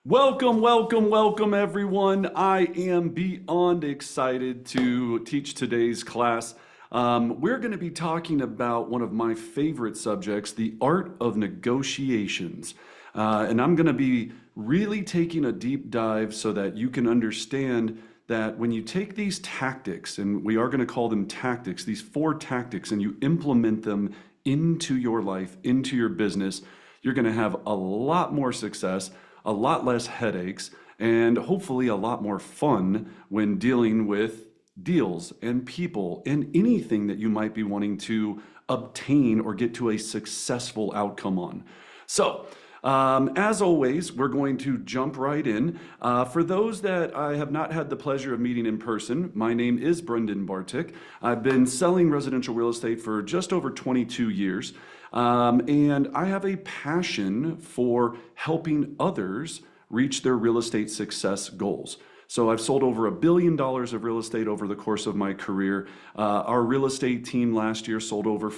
Welcome, welcome, welcome, everyone. I am beyond excited to teach today's class. We're going to be talking about one of my favorite subjects, the art of negotiations. And I'm going to be really taking a deep dive so that you can understand that when you take these tactics, and we are going to call them tactics, these 4 tactics, and you implement them into your life, into your business, you're going to have a lot more success, a lot less headaches, and hopefully a lot more fun when dealing with deals and people and anything that you might be wanting to obtain or get to a successful outcome on. So, as always, we're going to jump right in. For those that I have not had the pleasure of meeting in person, my name is Brendan Bartik. I've been selling residential real estate for just over 22 years. And I have a passion for helping others reach their real estate success goals. So I've sold over $1 billion of real estate over the course of my career. Our real estate team last year sold over,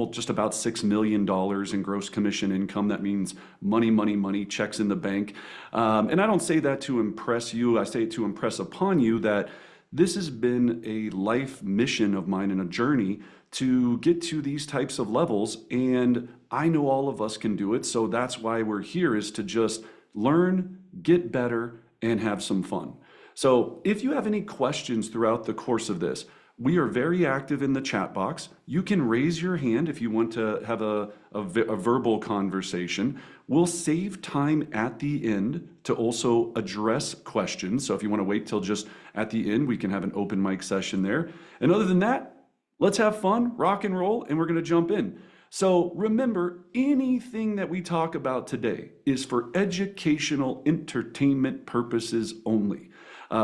just about $6 million in gross commission income. That means money, money, money, checks in the bank. And I don't say that to impress you. I say it to impress upon you that this has been a life mission of mine and a journey to get to these types of levels, and I know all of us can do it, so that's why we're here, is to just learn, get better, and have some fun. So if you have any questions throughout the course of this, we are very active in the chat box. You can raise your hand if you want to have a verbal conversation. We'll save time at the end to also address questions. So if you want to wait till just at the end, we can have an open mic session there. And other than that, let's have fun, rock and roll, and we're going to jump in. So remember, anything that we talk about today is for educational entertainment purposes only.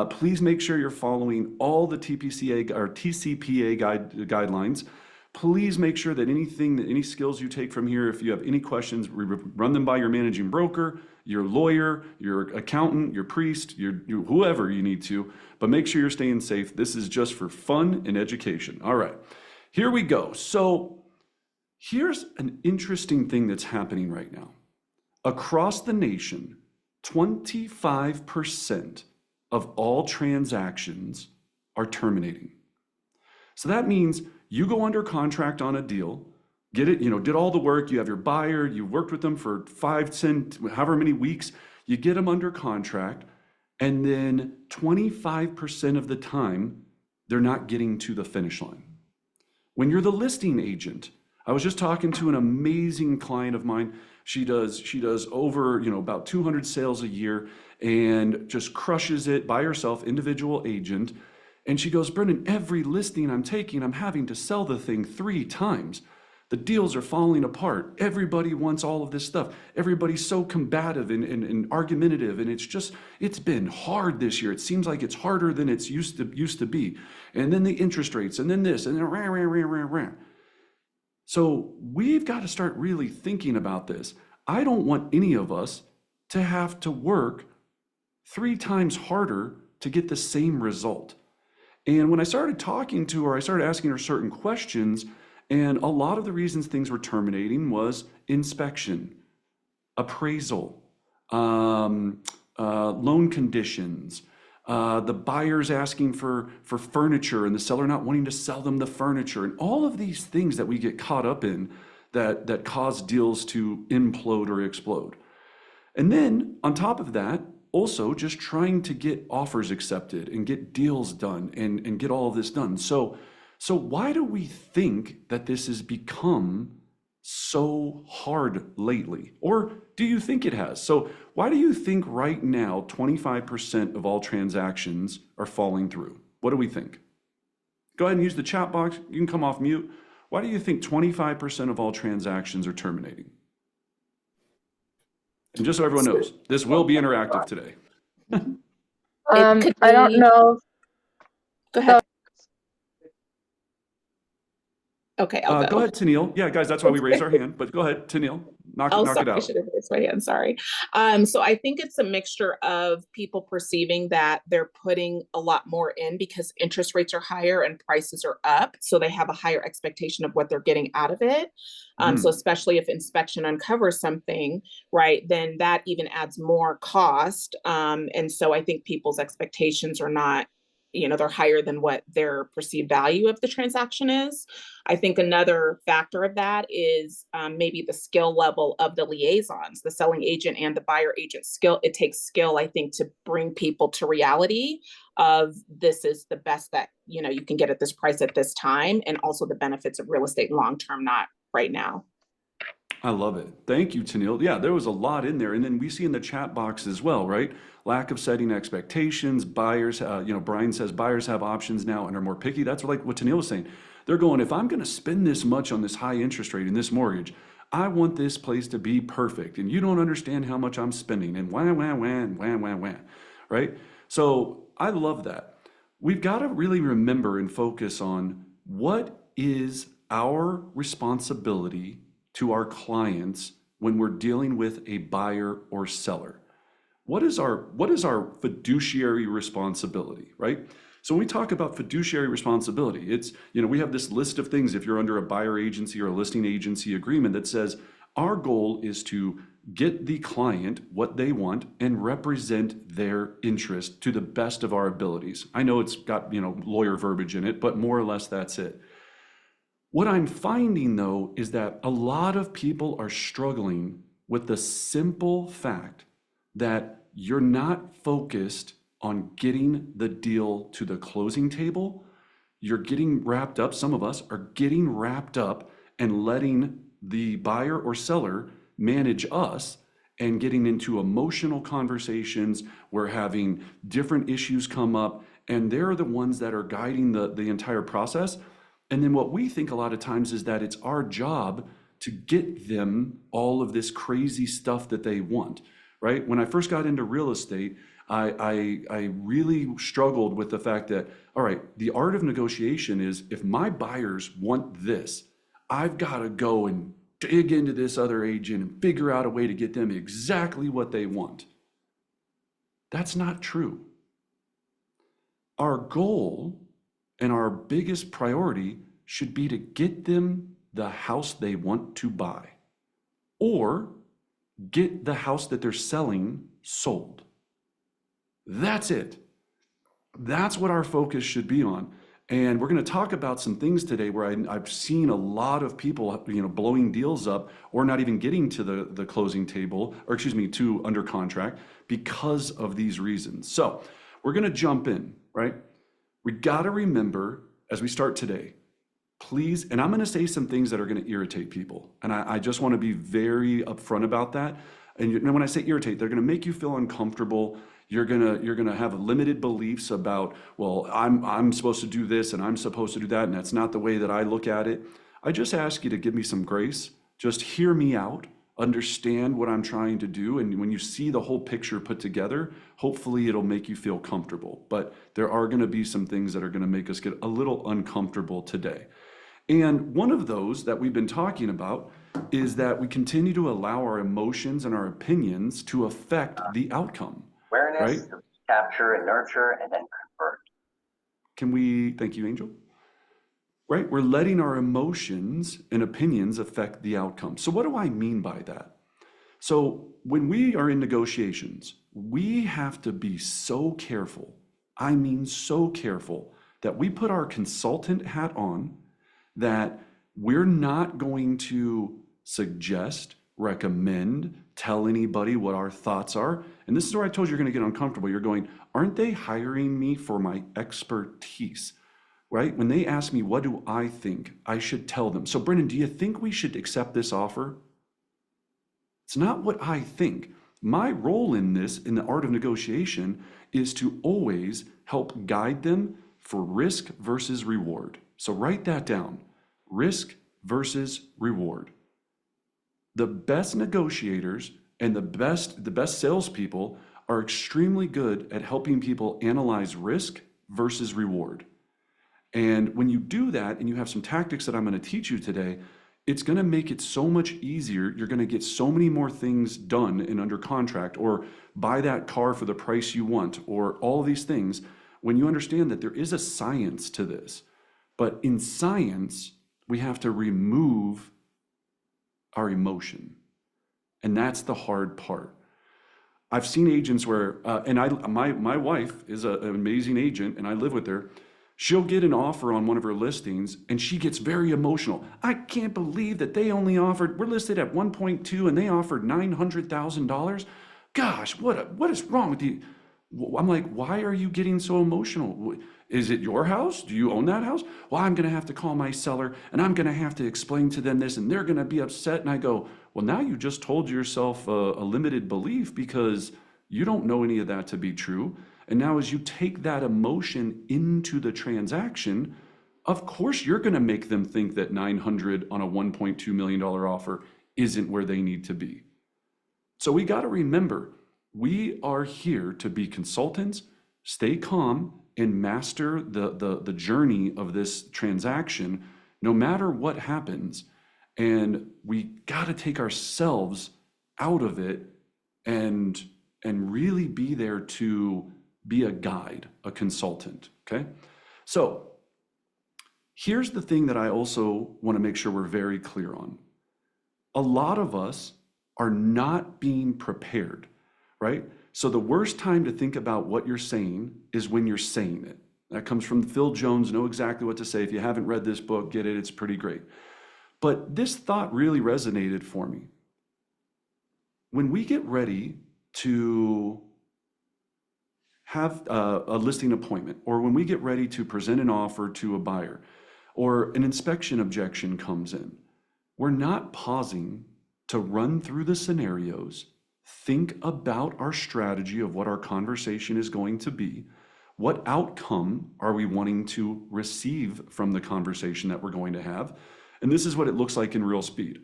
Please make sure you're following all the TPCA or TCPA guidelines. Please make sure that any skills you take from here, if you have any questions, run them by your managing broker, your lawyer, your accountant, your priest, whoever you need to, but make sure you're staying safe. This is just for fun and education. All right, here we go. So here's an interesting thing that's happening right now. Across the nation, 25% of all transactions are terminating. So that means you go under contract on a deal, get it, did all the work, you have your buyer, you worked with them for 5, 10, however many weeks, you get them under contract, and then 25% of the time, they're not getting to the finish line. When you're the listing agent, I was just talking to an amazing client of mine. She does over, about 200 sales a year and just crushes it by herself, individual agent. And she goes, Brendan, every listing I'm taking, I'm having to sell the thing 3 times. The deals are falling apart. Everybody wants all of this stuff. Everybody's so combative and argumentative, and it's been hard this year. It seems like it's harder than it's used to be. And then the interest rates, and then this, and then rah, rah, rah, rah, rah. So we've got to start really thinking about this. I don't want any of us to have to work 3 times harder to get the same result. And when I started talking to her, I started asking her certain questions, and a lot of the reasons things were terminating was inspection, appraisal, loan conditions, the buyers asking for furniture and the seller not wanting to sell them the furniture, and all of these things that we get caught up in that cause deals to implode or explode. And then on top of that, also just trying to get offers accepted and get deals done and get all of this done. So why do we think that this has become so hard lately? Or do you think it has? So why do you think right now 25% of all transactions are falling through? What do we think? Go ahead and use the chat box. You can come off mute. Why do you think 25% of all transactions are terminating? And just so everyone knows, this will be interactive today. I don't know. Go ahead. Okay, I'll Go go. ahead, Tennille. Yeah, guys, that's why we raise our hand, but go ahead, Tennille. Oh, Knock sorry, it I out. should have raised my hand. Sorry. So I think it's a mixture of people perceiving that they're putting a lot more in because interest rates are higher and prices are up. So they have a higher expectation of what they're getting out of it. So Mm, especially if inspection uncovers something, right, then that even adds more cost. And so I think people's expectations are not, they're higher than what their perceived value of the transaction is. I think another factor of that is maybe the skill level of the liaisons, the selling agent and the buyer agent skill. It takes skill, I think, to bring people to reality of this is the best that you can get at this price at this time, and also the benefits of real estate long term, not right now. I love it. Thank you, Tennille. Yeah, there was a lot in there. And then we see in the chat box as well, right? Lack of setting expectations. Buyers, Brian says buyers have options now and are more picky. That's like what Tennille was saying. They're going, if I'm going to spend this much on this high interest rate in this mortgage, I want this place to be perfect. And you don't understand how much I'm spending. And wah, wah, wah, wah, wah, wah, right? So I love that. We've got to really remember and focus on what is our responsibility to our clients when we're dealing with a buyer or seller. What is our fiduciary responsibility, right? So when we talk about fiduciary responsibility, it's, we have this list of things if you're under a buyer agency or a listing agency agreement that says our goal is to get the client what they want and represent their interest to the best of our abilities. I know it's got, lawyer verbiage in it, but more or less that's it. What I'm finding though is that a lot of people are struggling with the simple fact that you're not focused on getting the deal to the closing table. You're getting wrapped up, some of us are getting wrapped up and letting the buyer or seller manage us and getting into emotional conversations. We're having different issues come up, and they're the ones that are guiding the entire process. And then what we think a lot of times is that it's our job to get them all of this crazy stuff that they want, right? When I first got into real estate, I really struggled with the fact that, all right, the art of negotiation is if my buyers want this, I've got to go and dig into this other agent and figure out a way to get them exactly what they want. That's not true. Our goal and our biggest priority should be to get them the house they want to buy or get the house that they're selling sold. That's it. That's what our focus should be on. And we're going to talk about some things today where I've seen a lot of people, blowing deals up or not even getting to the closing table, or excuse me, to under contract because of these reasons. So we're going to jump in, right? We got to remember as we start today, please, and I'm going to say some things that are going to irritate people. And I just want to be very upfront about that. And when I say irritate, they're going to make you feel uncomfortable. You're gonna have limited beliefs about, well, I'm supposed to do this and I'm supposed to do that, and that's not the way that I look at it. I just ask you to give me some grace. Just hear me out, understand what I'm trying to do, and when you see the whole picture put together, hopefully it'll make you feel comfortable. But there are going to be some things that are going to make us get a little uncomfortable today. And one of those that we've been talking about is that we continue to allow our emotions and our opinions to affect the outcome, right? Awareness, capture and nurture, and then convert. Thank you, Angel. Right? We're letting our emotions and opinions affect the outcome. So what do I mean by that? So when we are in negotiations, we have to be so careful. I mean, so careful that we put our consultant hat on, that we're not going to suggest, recommend, tell anybody what our thoughts are. And this is where I told you you're going to get uncomfortable. You're going, aren't they hiring me for my expertise? Right? When they ask me, what do I think? I should tell them. So Brendan, do you think we should accept this offer? It's not what I think. My role in this, in the art of negotiation, is to always help guide them for risk versus reward. So write that down. Risk versus reward. The best negotiators and the best salespeople are extremely good at helping people analyze risk versus reward. And when you do that and you have some tactics that I'm going to teach you today, it's going to make it so much easier. You're going to get so many more things done and under contract, or buy that car for the price you want, or all of these things, when you understand that there is a science to this. But in science, we have to remove our emotion. And that's the hard part. I've seen agents where, my wife is an amazing agent and I live with her. She'll get an offer on one of her listings and she gets very emotional. I can't believe that they only offered, we're listed at 1.2 and they offered $900,000. Gosh, what is wrong with you? I'm like, why are you getting so emotional? Is it your house? Do you own that house? Well, I'm going to have to call my seller and I'm going to have to explain to them this and they're going to be upset. And I go, well, now you just told yourself a limited belief because you don't know any of that to be true. And now as you take that emotion into the transaction, of course you're going to make them think that 900 on a $1.2 million offer isn't where they need to be. So we got to remember, we are here to be consultants, stay calm, and master the journey of this transaction, no matter what happens. And we got to take ourselves out of it and really be there to be a guide, a consultant, okay? So here's the thing that I also want to make sure we're very clear on. A lot of us are not being prepared, right? So the worst time to think about what you're saying is when you're saying it. That comes from Phil Jones, Know Exactly What to Say. If you haven't read this book, get it, it's pretty great. But this thought really resonated for me. When we get ready to have a listing appointment, or when we get ready to present an offer to a buyer, or an inspection objection comes in, we're not pausing to run through the scenarios, think about our strategy of what our conversation is going to be, what outcome are we wanting to receive from the conversation that we're going to have. And this is what it looks like in real speed.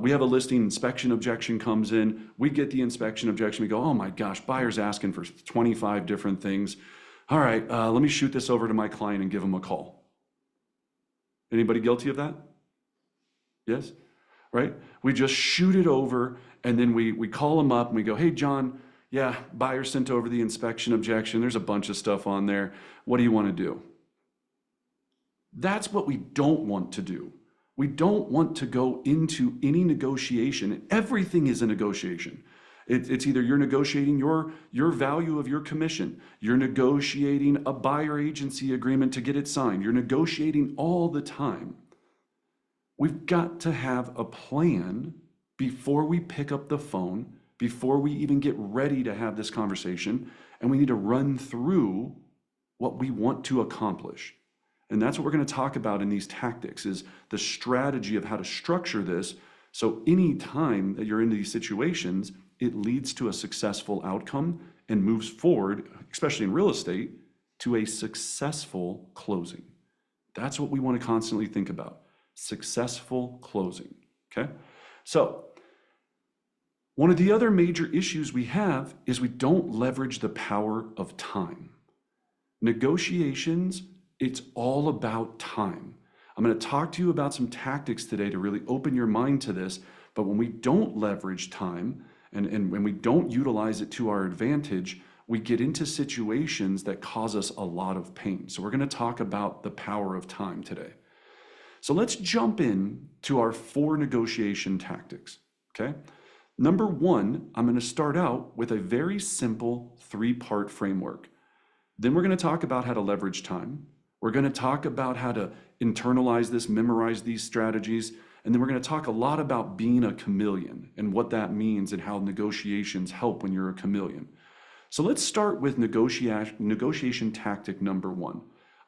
We have a listing, inspection objection comes in, we get the inspection objection, we go, oh my gosh, buyer's asking for 25 different things. All right, let me shoot this over to my client and give him a call. Anybody guilty of that? Yes? Right? We just shoot it over and then we call him up and we go, hey John, yeah, buyer sent over the inspection objection. There's a bunch of stuff on there. What do you want to do? That's what we don't want to do. We don't want to go into any negotiation. Everything is a negotiation. It's either you're negotiating your value of your commission, you're negotiating a buyer agency agreement to get it signed, you're negotiating all the time. We've got to have a plan before we pick up the phone, before we even get ready to have this conversation, and we need to run through what we want to accomplish. And that's what we're going to talk about in these tactics, is the strategy of how to structure this. So any time that you're in these situations, it leads to a successful outcome and moves forward, especially in real estate, to a successful closing. That's what we want to constantly think about. Successful closing, okay? So one of the other major issues we have is we don't leverage the power of time. Negotiations, it's all about time. I'm going to talk to you about some tactics today to really open your mind to this, but when we don't leverage time and when we don't utilize it to our advantage, we get into situations that cause us a lot of pain. So we're going to talk about the power of time today. So let's jump in to our 4 negotiation tactics, okay? Number 1, I'm going to start out with a very simple 3-part framework. Then we're going to talk about how to leverage time. We're going to talk about how to internalize this, memorize these strategies, and then we're going to talk a lot about being a chameleon and what that means and how negotiations help when you're a chameleon. So let's start with negotiation tactic number 1.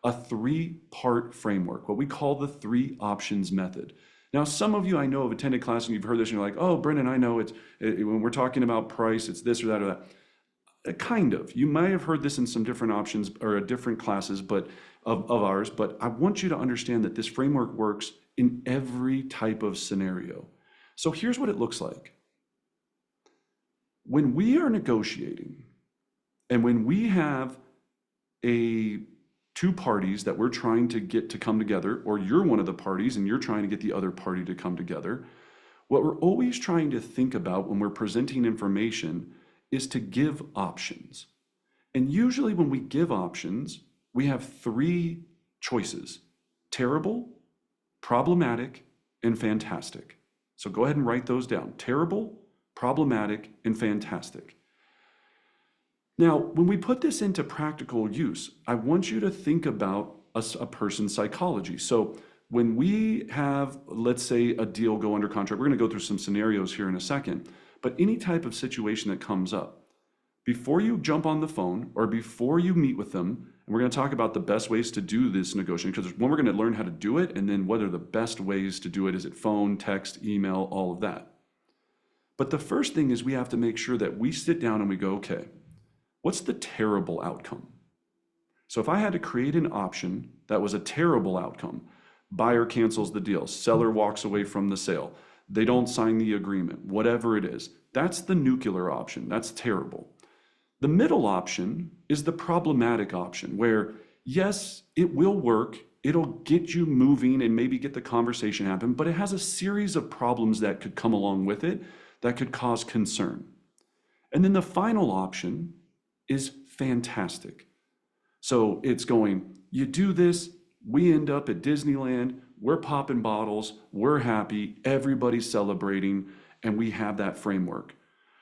A 3-part framework, what we call the 3 options method. Now, some of you I know have attended class and you've heard this and you're like, oh, Brendan, I know when we're talking about price, it's this or that or that. Kind of. You might have heard this in some different options or different classes of ours, but I want you to understand that this framework works in every type of scenario. So here's what it looks like. When we are negotiating and when we have a two parties that we're trying to get to come together, or you're one of the parties and you're trying to get the other party to come together, what we're always trying to think about when we're presenting information is to give options. And usually when we give options, we have three choices: terrible, problematic, and fantastic. So go ahead and write those down: terrible, problematic, and fantastic. Now, when we put this into practical use, I want you to think about a person's psychology. So when we have, let's say, a deal go under contract, we're going to go through some scenarios here in a second, but any type of situation that comes up, before you jump on the phone or before you meet with them, and we're going to talk about the best ways to do this negotiation, because when we're going to learn how to do it, and then what are the best ways to do it. Is it phone, text, email, all of that? But the first thing is we have to make sure that we sit down and we go, okay, what's the terrible outcome? So if I had to create an option that was a terrible outcome, buyer cancels the deal, seller walks away from the sale, they don't sign the agreement, whatever it is, that's the nuclear option. That's terrible. The middle option is the problematic option, where yes, it will work, it'll get you moving and maybe get the conversation happen, but it has a series of problems that could come along with it that could cause concern. And then the final option is fantastic. So it's going, you do this, we end up at Disneyland, we're popping bottles, we're happy, everybody's celebrating, and we have that framework.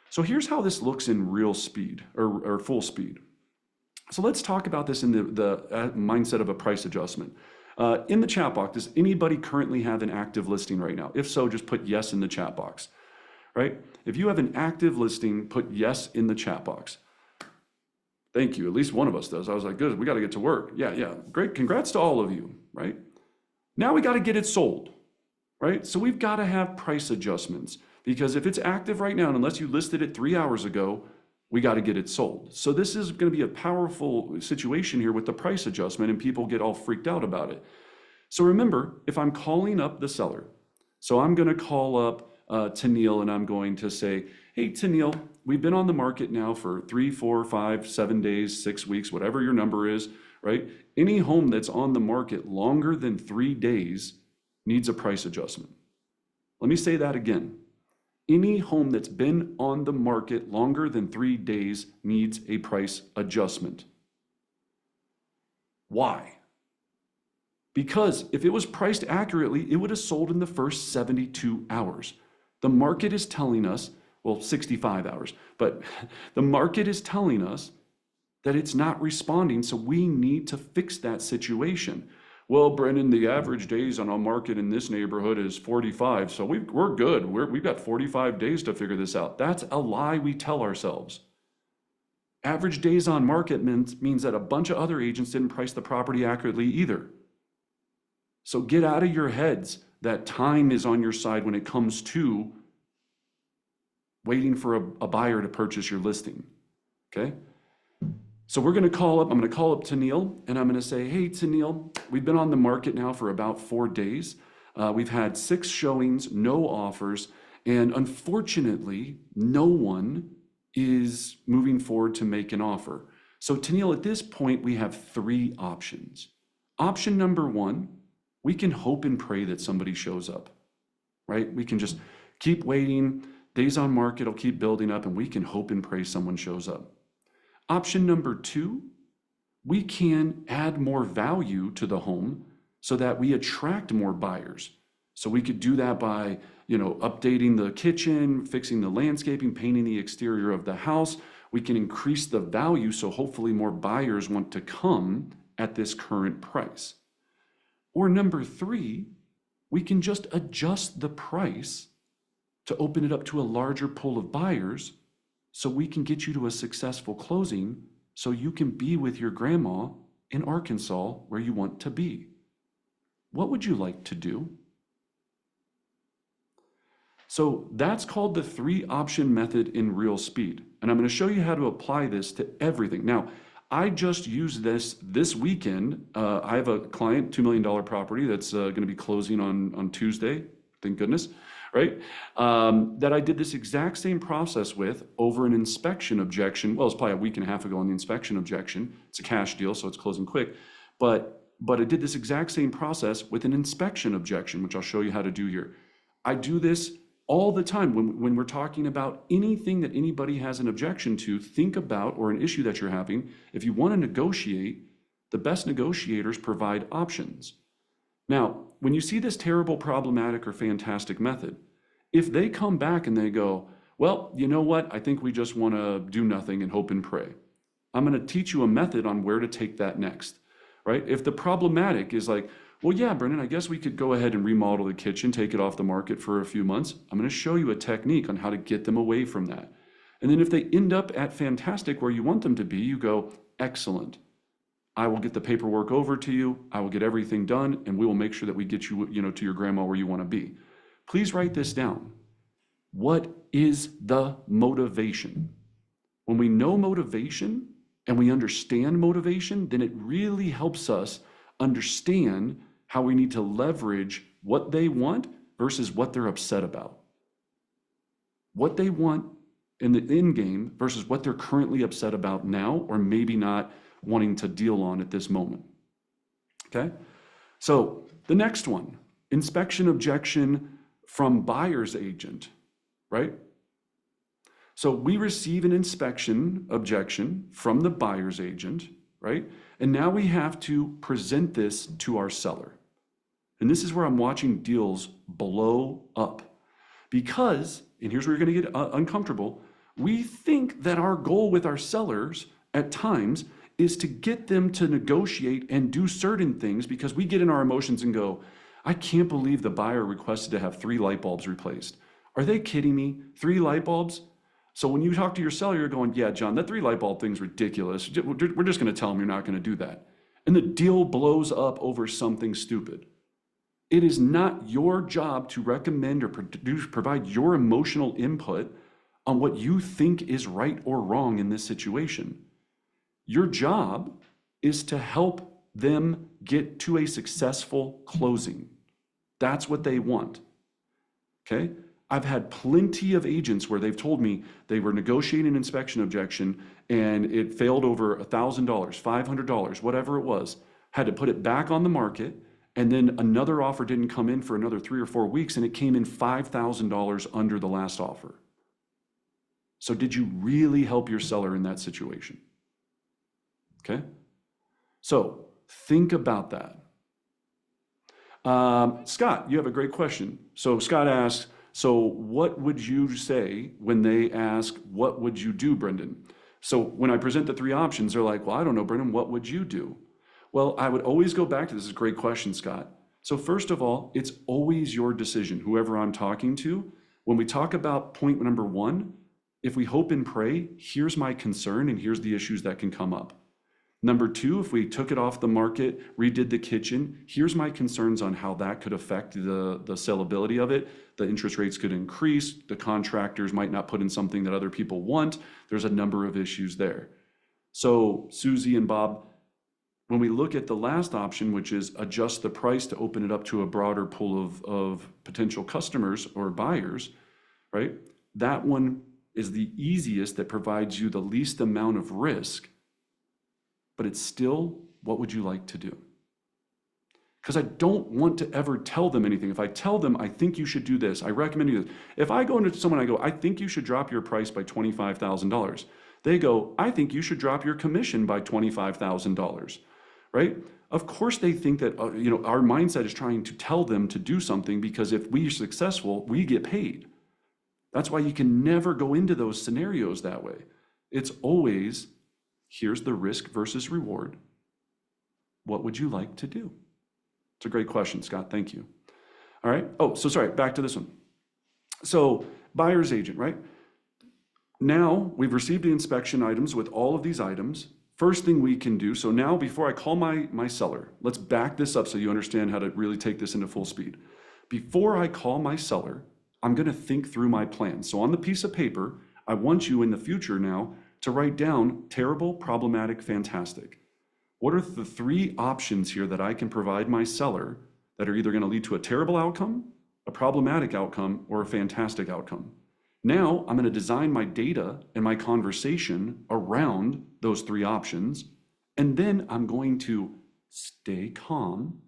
So here's how this looks in real speed or full speed. So let's talk about this in the mindset of a price adjustment. In the chat box, does anybody currently have an active listing right now? If so, just put yes in the chat box, right? If you have an active listing, put yes in the chat box. Thank you. At least one of us does. I was like, good, we got to get to work. Yeah, great. Congrats to all of you, right? Now we got to get it sold, right? So we've got to have price adjustments, because if it's active right now, and unless you listed it 3 hours ago, we got to get it sold. So this is going to be a powerful situation here with the price adjustment, and people get all freaked out about it. So remember, if I'm calling up the seller, so I'm going to call up Tennille and I'm going to say, hey, Tennille, we've been on the market now for 3, 4, 5, 7 days, 6 weeks, whatever your number is, right? Any home that's on the market longer than 3 days needs a price adjustment. Let me say that again. Any home that's been on the market longer than 3 days needs a price adjustment. Why? Because if it was priced accurately, it would have sold in the first 72 hours. The market is telling us, well, 65 hours, but the market is telling us that it's not responding, so we need to fix that situation. Well, Brendan, the average days on a market in this neighborhood is 45, so we're good. We've got 45 days to figure this out. That's a lie we tell ourselves. Average days on market means that a bunch of other agents didn't price the property accurately either. So get out of your heads that time is on your side when it comes to waiting for a buyer to purchase your listing, okay? So I'm going to call up Tennille, and I'm going to say, hey, Tennille, we've been on the market now for about 4 days. We've had 6 showings, no offers, and unfortunately, no one is moving forward to make an offer. So Tennille, at this point, we have 3 options. Option number 1, we can hope and pray that somebody shows up, right? We can just keep waiting. Days on market will keep building up, and we can hope and pray someone shows up. Option number 2, we can add more value to the home so that we attract more buyers. So we could do that by, updating the kitchen, fixing the landscaping, painting the exterior of the house. We can increase the value so hopefully more buyers want to come at this current price. Or number 3, we can just adjust the price to open it up to a larger pool of buyers so we can get you to a successful closing so you can be with your grandma in Arkansas where you want to be. What would you like to do? So that's called the 3-option method in real speed. And I'm going to show you how to apply this to everything. Now, I just used this weekend. I have a client, $2 million property that's going to be closing on Tuesday, thank goodness, right? That I did this exact same process with over an inspection objection. Well, it's probably a week and a half ago on the inspection objection. It's a cash deal, so it's closing quick. But I did this exact same process with an inspection objection, which I'll show you how to do here. I do this all the time when we're talking about anything that anybody has an objection to. Think about, or an issue that you're having, if you want to negotiate, the best negotiators provide options. Now, when you see this terrible, problematic, or fantastic method, if they come back and they go, well, you know what, I think we just want to do nothing and hope and pray, I'm going to teach you a method on where to take that next, right? If the problematic is like, well, yeah, Brendan, I guess we could go ahead and remodel the kitchen, take it off the market for a few months. I'm going to show you a technique on how to get them away from that. And then if they end up at fantastic where you want them to be, you go, excellent. I will get the paperwork over to you. I will get everything done, and we will make sure that we get you, to your grandma where you want to be. Please write this down. What is the motivation? When we know motivation and we understand motivation, then it really helps us understand how we need to leverage what they want versus what they're upset about. What they want in the end game versus what they're currently upset about now, or maybe not wanting to deal on at this moment. Okay? So the next one, inspection objection from buyer's agent, right? So we receive an inspection objection from the buyer's agent, right? And now we have to present this to our seller. And this is where I'm watching deals blow up. Because, and here's where you're going to get uncomfortable, we think that our goal with our sellers at times is to get them to negotiate and do certain things, because we get in our emotions and go, I can't believe the buyer requested to have 3 light bulbs replaced. Are they kidding me? 3 light bulbs? So when you talk to your seller, you're going, yeah, John, that 3 light bulb thing's ridiculous. We're just going to tell them you're not going to do that. And the deal blows up over something stupid. It is not your job to recommend or provide your emotional input on what you think is right or wrong in this situation. Your job is to help them get to a successful closing. That's what they want. Okay? I've had plenty of agents where they've told me they were negotiating an inspection objection and it failed over $1,000, $500, whatever it was, had to put it back on the market, and then another offer didn't come in for another 3 or 4 weeks, and it came in $5,000 under the last offer. So did you really help your seller in that situation? Okay? So think about that. Scott, you have a great question. So Scott asks, so what would you say when they ask, what would you do, Brendan? So when I present the 3 options, they're like, well, I don't know, Brendan, what would you do? Well, I would always go back to this. Is a great question, Scott. So first of all, it's always your decision, whoever I'm talking to. When we talk about point number 1, if we hope and pray, here's my concern and here's the issues that can come up. Number 2, if we took it off the market, redid the kitchen, here's my concerns on how that could affect the sellability of it. The interest rates could increase. The contractors might not put in something that other people want. There's a number of issues there. So Susie and Bob, when we look at the last option, which is adjust the price to open it up to a broader pool of potential customers or buyers, right? That one is the easiest, that provides you the least amount of risk, but it's still, what would you like to do? Because I don't want to ever tell them anything. If I tell them, I think you should do this, I recommend you this. If I go into someone, I go, I think you should drop your price by $25,000. They go, I think you should drop your commission by $25,000, right? Of course they think that, our mindset is trying to tell them to do something, because if we are successful, we get paid. That's why you can never go into those scenarios that way. It's always, here's the risk versus reward. What would you like to do? It's a great question, Scott. Thank you. All right. Oh, so sorry, back to this one. So buyer's agent, right? Now we've received the inspection items with all of these items. First thing we can do, so now before I call my seller, let's back this up so you understand how to really take this into full speed. Before I call my seller, I'm going to think through my plan. So on the piece of paper, I want you in the future now to write down terrible, problematic, fantastic. What are the 3 options here that I can provide my seller that are either going to lead to a terrible outcome, a problematic outcome, or a fantastic outcome? Now I'm going to design my data and my conversation around those 3 options, and then I'm going to stay calm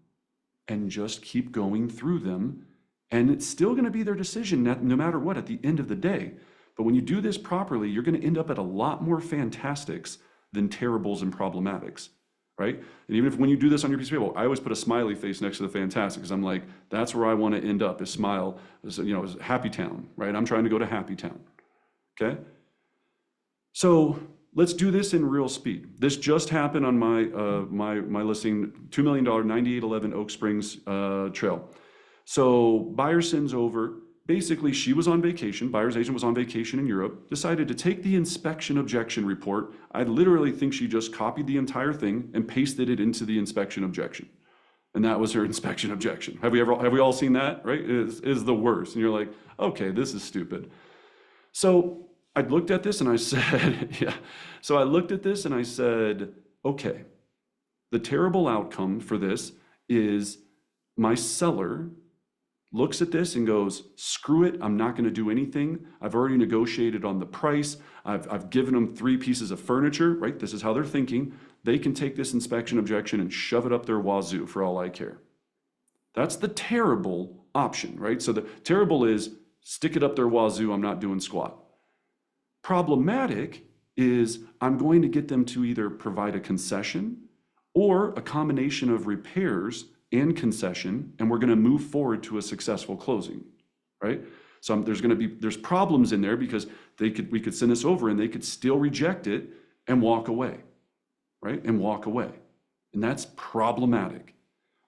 and just keep going through them. And it's still going to be their decision no matter what at the end of the day. But when you do this properly, you're going to end up at a lot more fantastics than terribles and problematics, right? And even if when you do this on your piece of paper, I always put a smiley face next to the fantastic because I'm like, that's where I want to end up, is smile, is happy town, right? I'm trying to go to happy town, okay? So let's do this in real speed. This just happened on my listing, $2 million, 9811 Oak Springs Trail. So buyer sends over, basically she was on vacation, buyer's agent was on vacation in Europe, decided to take the inspection objection report. I literally think she just copied the entire thing and pasted it into the inspection objection. And that was her inspection objection. Have we all seen that, right? It is the worst. And you're like, okay, this is stupid. So I looked at this and I said, yeah. So I looked at this and I said, okay, the terrible outcome for this is my seller looks at this and goes, screw it, I'm not going to do anything. I've already negotiated on the price. I've given them 3 pieces of furniture, right? This is how they're thinking. They can take this inspection objection and shove it up their wazoo for all I care. That's the terrible option, right? So the terrible is stick it up their wazoo, I'm not doing squat. Problematic is I'm going to get them to either provide a concession or a combination of repairs and concession, and we're going to move forward to a successful closing, right? So there's problems in there because we could send this over and they could still reject it and walk away, right? And walk away. And that's problematic.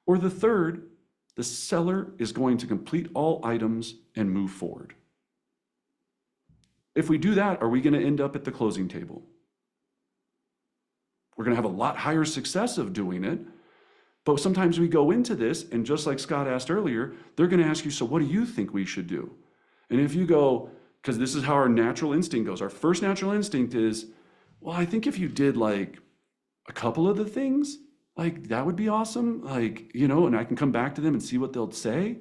Or the third, the seller is going to complete all items and move forward. If we do that, are we going to end up at the closing table? We're going to have a lot higher success of doing it. But sometimes we go into this, and just like Scott asked earlier, they're going to ask you, so what do you think we should do? And if you go, because this is how our natural instinct goes, our first natural instinct is, well, I think if you did like a couple of the things, like that would be awesome, like, and I can come back to them and see what they'll say.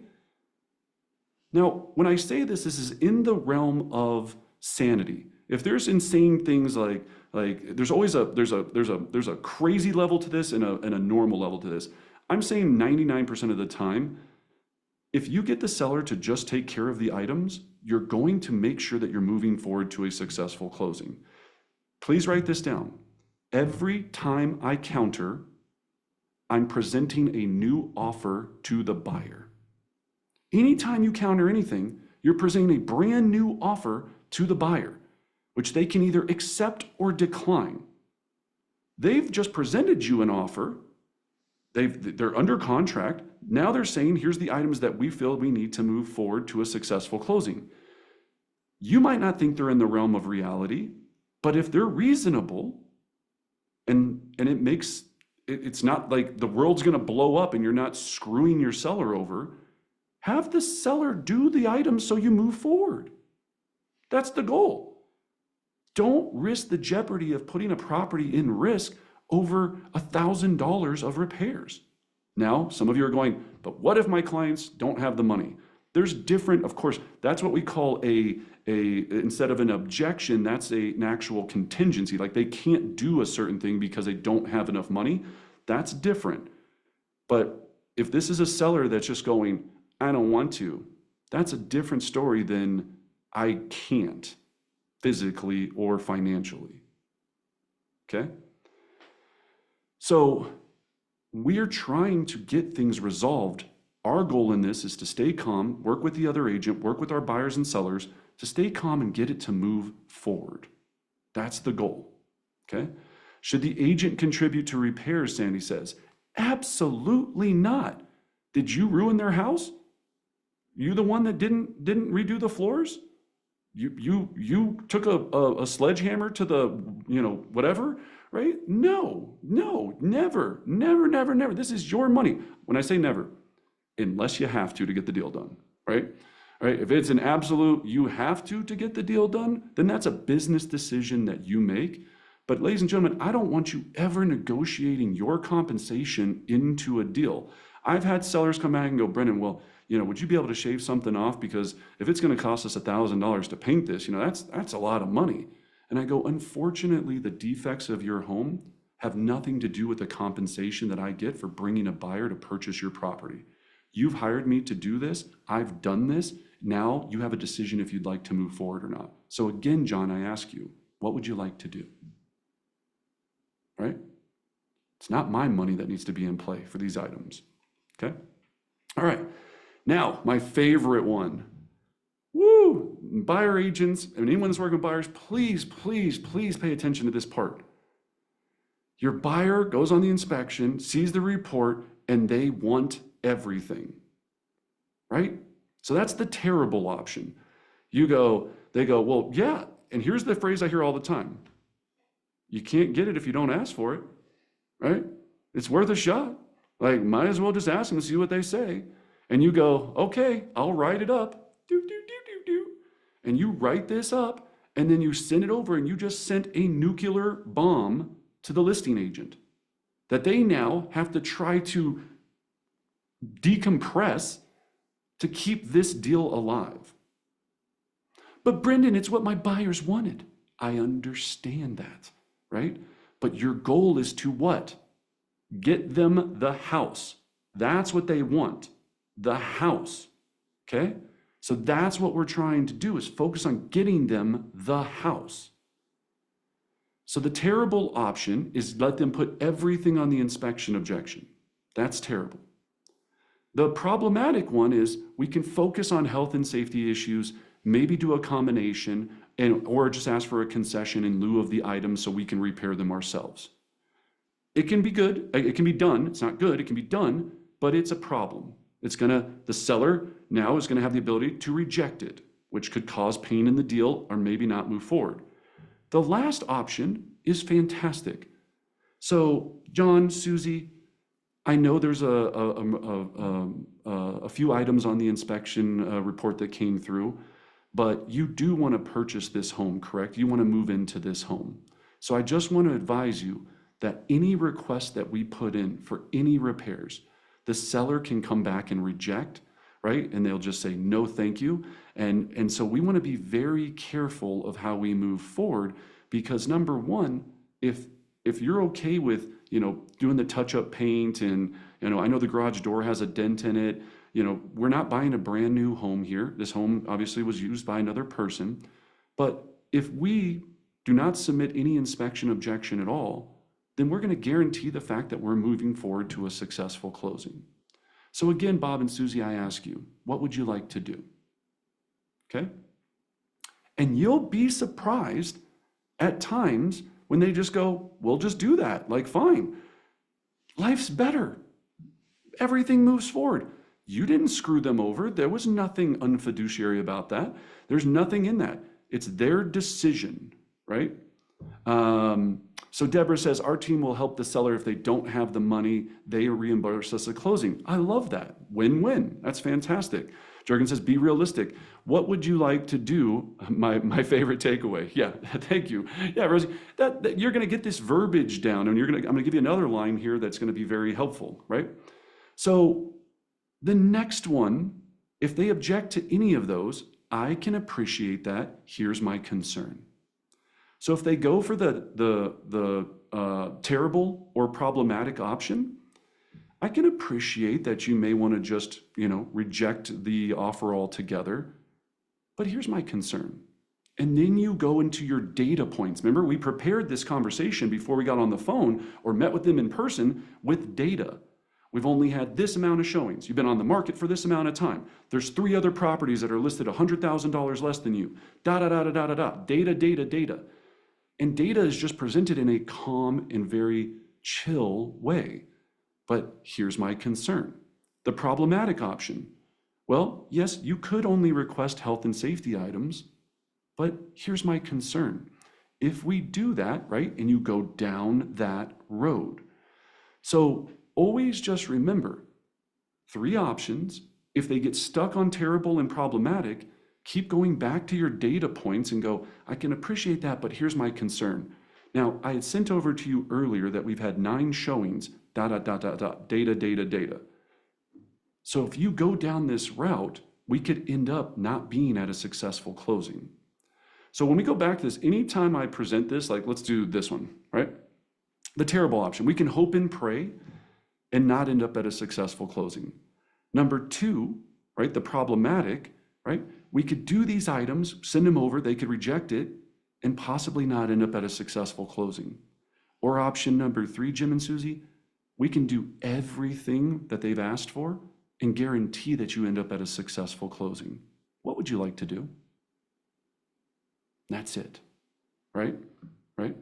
Now, when I say this, this is in the realm of sanity. If there's insane things like there's always there's a crazy level to this and a normal level to this. I'm saying 99% of the time, if you get the seller to just take care of the items, you're going to make sure that you're moving forward to a successful closing. Please write this down. Every time I counter, I'm presenting a new offer to the buyer. Anytime you counter anything, you're presenting a brand new offer to the buyer, which they can either accept or decline. They've just presented you an offer. They're under contract. Now they're saying, here's the items that we feel we need to move forward to a successful closing. You might not think they're in the realm of reality, but if they're reasonable and it's not like the world's going to blow up and you're not screwing your seller over, have the seller do the items so you move forward. That's the goal. Don't risk the jeopardy of putting a property in risk over $1,000 of repairs. Now, some of you are going, but what if my clients don't have the money? There's different, of course, that's what we call instead of an objection, that's an actual contingency. Like they can't do a certain thing because they don't have enough money. That's different. But if this is a seller that's just going, I don't want to, that's a different story than I can't. Physically or financially, okay? So we're trying to get things resolved. Our goal in this is to stay calm, work with the other agent, work with our buyers and sellers to stay calm and get it to move forward. That's the goal, okay? Should the agent contribute to repairs, Sandy says? Absolutely not. Did you ruin their house? You the one that didn't redo the floors? You took a sledgehammer to the, whatever, right? No, never. This is your money. When I say never, unless you have to get the deal done, right? Right? If it's an absolute, you have to get the deal done, then that's a business decision that you make. But ladies and gentlemen, I don't want you ever negotiating your compensation into a deal. I've had sellers come back and go, Brendan, well, would you be able to shave something off? Because if it's going to cost us $1,000 to paint this, that's a lot of money. And I go, unfortunately, the defects of your home have nothing to do with the compensation that I get for bringing a buyer to purchase your property. You've hired me to do this. I've done this. Now you have a decision if you'd like to move forward or not. So again, John, I ask you, what would you like to do? Right? It's not my money that needs to be in play for these items. Okay? All right. Now, my favorite one. Woo! Buyer agents, and anyone that's working with buyers, please, please, please pay attention to this part. Your buyer goes on the inspection, sees the report, and they want everything, right? So that's the terrible option. They go, well, yeah, and here's the phrase I hear all the time. You can't get it if you don't ask for it, right? It's worth a shot. Like, might as well just ask them and see what they say. And you go, okay, I'll write it up. And you write this up, and then you send it over, and you just sent a nuclear bomb to the listing agent that they now have to try to decompress to keep this deal alive. But Brendan, it's what my buyers wanted. I understand that, right? But your goal is to what? Get them the house. That's what they want, the house, okay? So that's what we're trying to do, is focus on getting them the house. So the terrible option is let them put everything on the inspection objection. That's terrible. The problematic one is we can focus on health and safety issues, maybe do a combination, or just ask for a concession in lieu of the items so we can repair them ourselves. It can be good, it can be done. It's not good, it can be done, but it's a problem. The seller now is gonna have the ability to reject it, which could cause pain in the deal or maybe not move forward. The last option is fantastic. So John, Susie, I know there's a few items on the inspection report that came through, but you do want to purchase this home, correct? You want to move into this home. So I just want to advise you that any request that we put in for any repairs, the seller can come back and reject, right? And they'll just say, no, thank you. And so we want to be very careful of how we move forward, because number one, if you're okay with, doing the touch-up paint and, I know the garage door has a dent in it, we're not buying a brand new home here. This home obviously was used by another person. But if we do not submit any inspection objection at all, then we're going to guarantee the fact that we're moving forward to a successful closing. So again, Bob and Susie, I ask you, what would you like to do? Okay? And you'll be surprised at times when they just go, we'll just do that. Like, fine. Life's better. Everything moves forward. You didn't screw them over. There was nothing unfiduciary about that. There's nothing in that. It's their decision, right? So Deborah says, our team will help the seller if they don't have the money, they reimburse us at closing. I love that. Win-win. That's fantastic. Jurgen says, be realistic. What would you like to do? My favorite takeaway. Yeah, thank you. Yeah, Rosie, that you're going to get this verbiage down, and I'm going to give you another line here that's going to be very helpful, right? So the next one, if they object to any of those, I can appreciate that. Here's my concern. So if they go for the terrible or problematic option, I can appreciate that you may want to just, reject the offer altogether. But here's my concern. And then you go into your data points. Remember, we prepared this conversation before we got on the phone or met with them in person with data. We've only had this amount of showings. You've been on the market for this amount of time. There's 3 other properties that are listed $100,000 less than you. Data, data. And data is just presented in a calm and very chill way. But here's my concern. The problematic option. Well, yes, you could only request health and safety items, but here's my concern. If we do that, right, and you go down that road. So always just remember, 3 options. If they get stuck on terrible and problematic, keep going back to your data points and go, I can appreciate that, but here's my concern. Now, I had sent over to you earlier that we've had 9 showings, data. So if you go down this route, we could end up not being at a successful closing. So when we go back to this, anytime I present this, like let's do this one, right? The terrible option. We can hope and pray and not end up at a successful closing. Number two, right, the problematic, right? We could do these items, send them over, they could reject it, and possibly not end up at a successful closing. Or option number three, Jim and Susie, we can do everything that they've asked for and guarantee that you end up at a successful closing. What would you like to do? That's it, right? Right?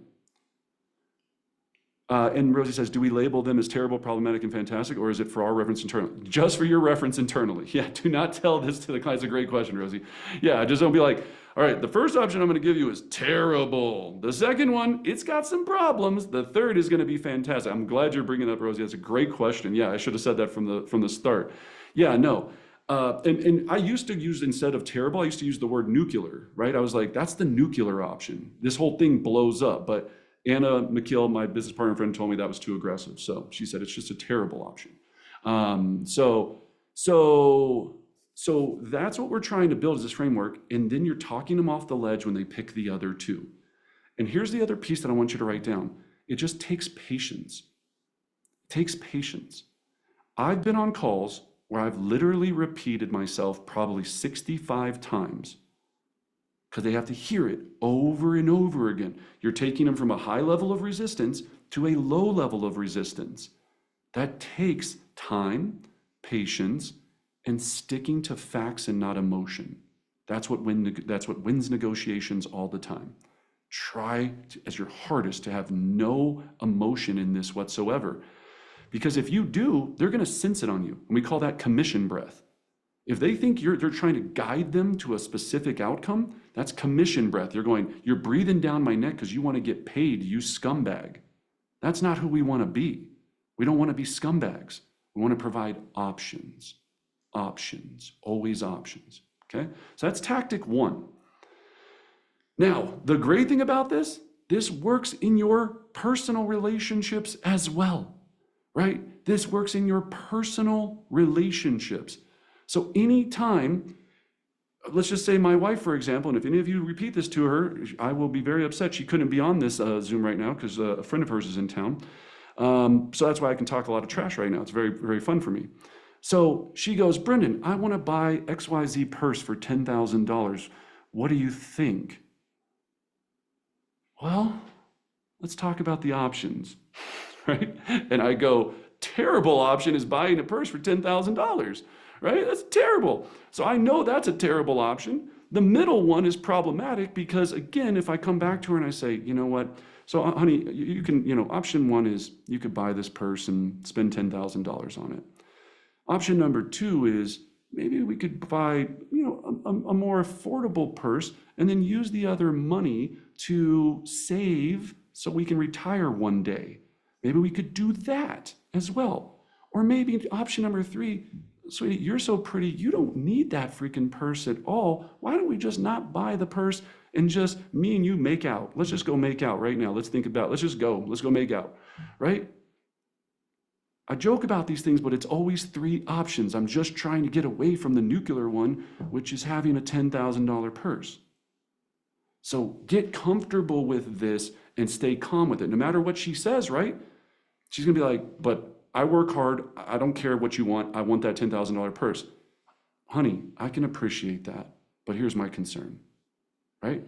And Rosie says, do we label them as terrible, problematic, and fantastic, or is it for our reference internally? Just for your reference internally. Yeah, do not tell this to the client. It's a great question, Rosie. Yeah, just don't be like, all right, the first option I'm going to give you is terrible. The second one, it's got some problems. The third is going to be fantastic. I'm glad you're bringing up, Rosie. That's a great question. Yeah, I should have said that from the start. Yeah, no. And I used to use, instead of terrible, I used to use the word nuclear, right? I was like, that's the nuclear option. This whole thing blows up. But Anna McKeel, my business partner and friend, told me that was too aggressive. So she said, it's just a terrible option. So that's what we're trying to build, is this framework. And then you're talking them off the ledge when they pick the other two. And here's the other piece that I want you to write down. It just takes patience. It takes patience. I've been on calls where I've literally repeated myself probably 65 times because they have to hear it over and over again. You're taking them from a high level of resistance to a low level of resistance. That takes time, patience, and sticking to facts and not emotion. That's what wins negotiations all the time. Try as your hardest to have no emotion in this whatsoever. Because if you do, they're going to sense it on you. And we call that commission breath. If they think they're trying to guide them to a specific outcome, that's commission breath. You're breathing down my neck because you want to get paid, you scumbag. That's not who we want to be. We don't want to be scumbags. We want to provide options. Options, always options, okay? So that's tactic one. Now, the great thing about this works in your personal relationships as well, right? This works in your personal relationships. So anytime, let's just say my wife, for example, and if any of you repeat this to her, I will be very upset. She couldn't be on this Zoom right now because a friend of hers is in town. So that's why I can talk a lot of trash right now. It's very, very fun for me. So she goes, Brendan, I want to buy XYZ purse for $10,000. What do you think? Well, let's talk about the options, right? And I go, terrible option is buying a purse for $10,000, right? That's terrible. So I know that's a terrible option. The middle one is problematic because, again, if I come back to her and I say, you know what? So honey, you can, option one is you could buy this purse and spend $10,000 on it. Option number two is maybe we could buy, a more affordable purse and then use the other money to save so we can retire one day. Maybe we could do that as well. Or maybe option number three, sweetie, you're so pretty, you don't need that freaking purse at all. Why don't we just not buy the purse and just me and you make out? Let's just go make out right now. Let's just go. Let's go make out, right? I joke about these things, but it's always three options. I'm just trying to get away from the nuclear one, which is having a $10,000 purse. So get comfortable with this and stay calm with it. No matter what she says, right? She's gonna be like, but I work hard. I don't care what you want. I want that $10,000 purse. Honey, I can appreciate that, but here's my concern, right?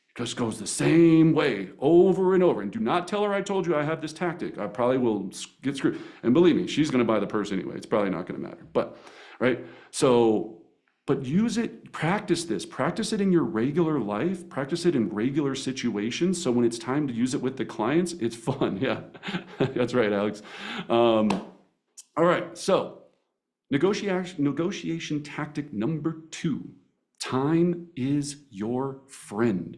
It just goes the same way over and over. And do not tell her I told you I have this tactic. I probably will get screwed. And believe me, she's going to buy the purse anyway. It's probably not going to matter. But, right? So, but use it, practice this. Practice it in your regular life. Practice it in regular situations. So when it's time to use it with the clients, it's fun. Yeah, that's right, Alex. All right, so negotiation tactic number two. Time is your friend.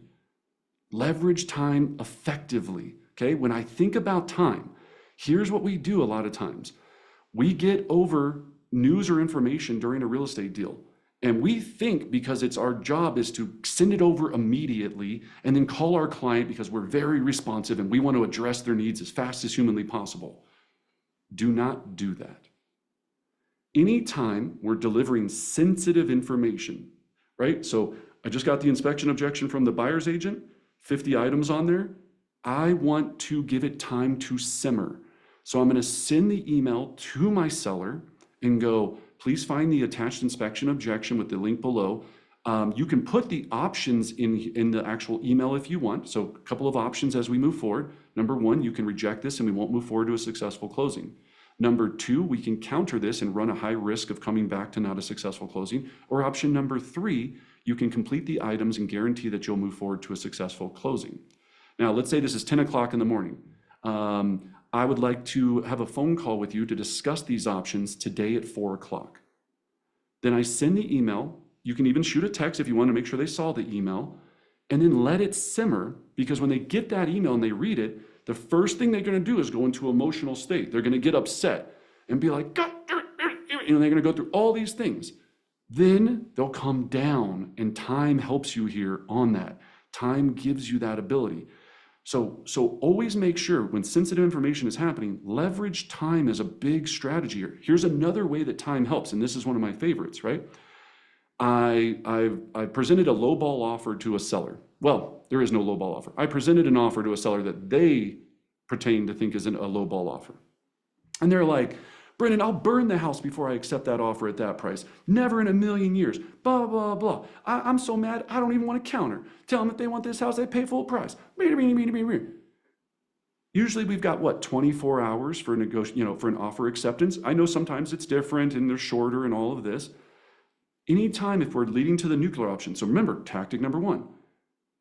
Leverage time effectively, okay? When I think about time, here's what we do a lot of times. We get over news or information during a real estate deal, and we think because it's our job is to send it over immediately and then call our client because we're very responsive and we want to address their needs as fast as humanly possible. Do not do that. Anytime we're delivering sensitive information, right? So I just got the inspection objection from the buyer's agent, 50 items on there. I want to give it time to simmer. So I'm going to send the email to my seller and go, please find the attached inspection objection with the link below. You can put the options in the actual email if you want. So a couple of options as we move forward. Number one, you can reject this and we won't move forward to a successful closing. Number two, we can counter this and run a high risk of coming back to not a successful closing. Or option number three, you can complete the items and guarantee that you'll move forward to a successful closing. Now, let's say this is 10 o'clock in the morning. I would like to have a phone call with you to discuss these options today at 4 o'clock. Then I send the email. You can even shoot a text if you want to make sure they saw the email, and then let it simmer, because when they get that email and they read it, the first thing they're going to do is go into emotional state. They're going to get upset and be like, God, and they're going to go through all these things. Then they'll come down, and time helps you here on that. Time gives you that ability. So always make sure when sensitive information is happening, leverage time as a big strategy here. Here's another way that time helps, and this is one of my favorites, right? I presented a lowball offer to a seller. Well, there is no lowball offer. I presented an offer to a seller that they pertain to think is a lowball offer. And they're like, Brendan, I'll burn the house before I accept that offer at that price. Never in a million years. Blah, blah, blah. I'm so mad, I don't even want to counter. Tell them if they want this house, they pay full price. Usually we've got, what, 24 hours for for an offer acceptance. I know sometimes it's different and they're shorter and all of this. Anytime if we're leading to the nuclear option, so remember, tactic number one.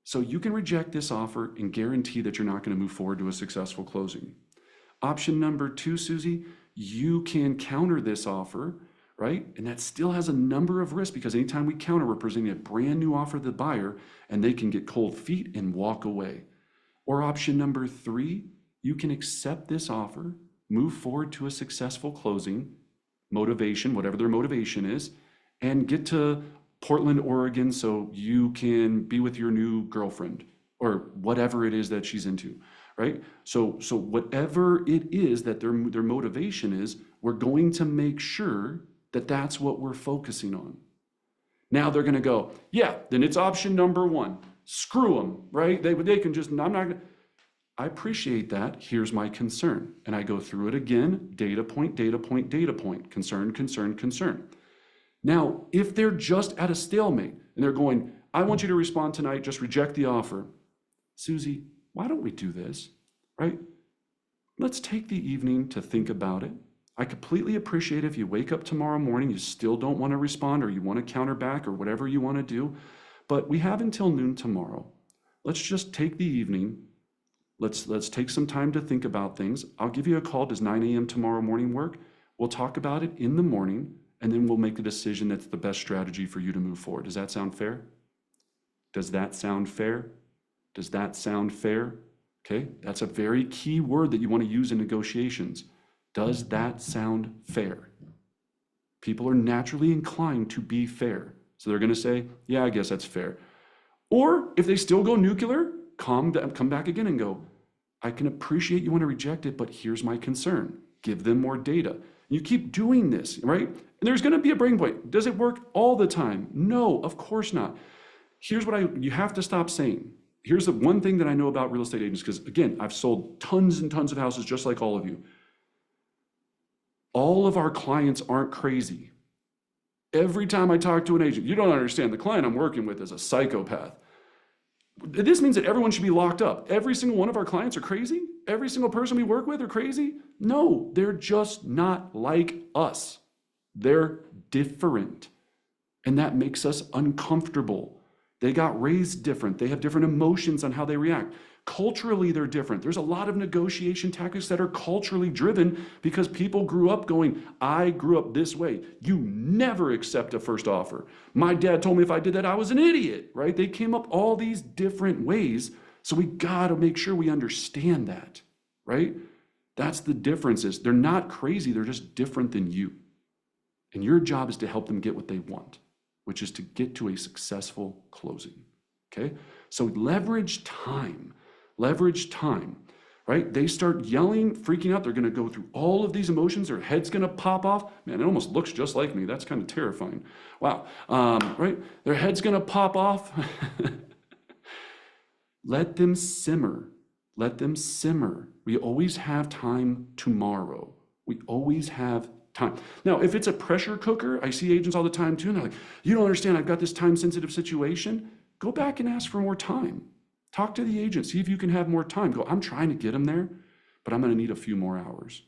So you can reject this offer and guarantee that you're not going to move forward to a successful closing. Option number two, Susie, you can counter this offer, right? And that still has a number of risks, because anytime we counter, we're presenting a brand new offer to the buyer and they can get cold feet and walk away. Or option number three, you can accept this offer, move forward to a successful closing, motivation, whatever their motivation is, and get to Portland, Oregon, so you can be with your new girlfriend or whatever it is that she's into, right? So whatever it is that their motivation is, we're going to make sure that that's what we're focusing on. Now they're going to go, yeah, then it's option number one. Screw them, right? They can just, I'm not going to. I appreciate that. Here's my concern. And I go through it again, data point, data point, data point, concern, concern, concern. Now, if they're just at a stalemate and they're going, I want you to respond tonight, just reject the offer. Susie, why don't we do this, right? Let's take the evening to think about it. I completely appreciate if you wake up tomorrow morning, you still don't want to respond or you want to counter back or whatever you want to do, but we have until noon tomorrow. Let's just take the evening. Let's take some time to think about things. I'll give you a call. Does 9 a.m. tomorrow morning work? We'll talk about it in the morning, and then we'll make a decision that's the best strategy for you to move forward. Does that sound fair? Does that sound fair? Does that sound fair? Okay, that's a very key word that you want to use in negotiations. Does that sound fair? People are naturally inclined to be fair. So they're going to say, yeah, I guess that's fair. Or if they still go nuclear, come back again and go, I can appreciate you want to reject it, but here's my concern. Give them more data. You keep doing this, right? And there's going to be a breaking point. Does it work all the time? No, of course not. Here's what you have to stop saying. Here's the one thing that I know about real estate agents, because again, I've sold tons and tons of houses just like all of you. All of our clients aren't crazy. Every time I talk to an agent, you don't understand, the client I'm working with is a psychopath. This means that everyone should be locked up. Every single one of our clients are crazy? Every single person we work with are crazy? No, they're just not like us. They're different. And that makes us uncomfortable. They got raised different. They have different emotions on how they react. Culturally, they're different. There's a lot of negotiation tactics that are culturally driven because people grew up going, I grew up this way. You never accept a first offer. My dad told me if I did that, I was an idiot, right? They came up all these different ways. So we got to make sure we understand that, right? That's the difference is they're not crazy. They're just different than you. And your job is to help them get what they want, which is to get to a successful closing, okay? So leverage time, right? They start yelling, freaking out. They're going to go through all of these emotions. Their head's going to pop off. Man, it almost looks just like me. That's kind of terrifying. Wow, right? Their head's going to pop off. Let them simmer. Let them simmer. We always have time tomorrow. We always have time. Now, if it's a pressure cooker, I see agents all the time too, and they're like, you don't understand, I've got this time-sensitive situation. Go back and ask for more time. Talk to the agent, see if you can have more time. Go, I'm trying to get them there, but I'm gonna need a few more hours.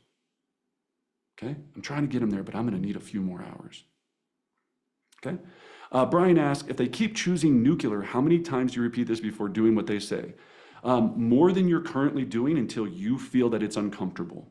Okay, I'm trying to get them there, but I'm gonna need a few more hours. Okay, Brian asked, if they keep choosing nuclear, how many times do you repeat this before doing what they say? More than you're currently doing until you feel that it's uncomfortable,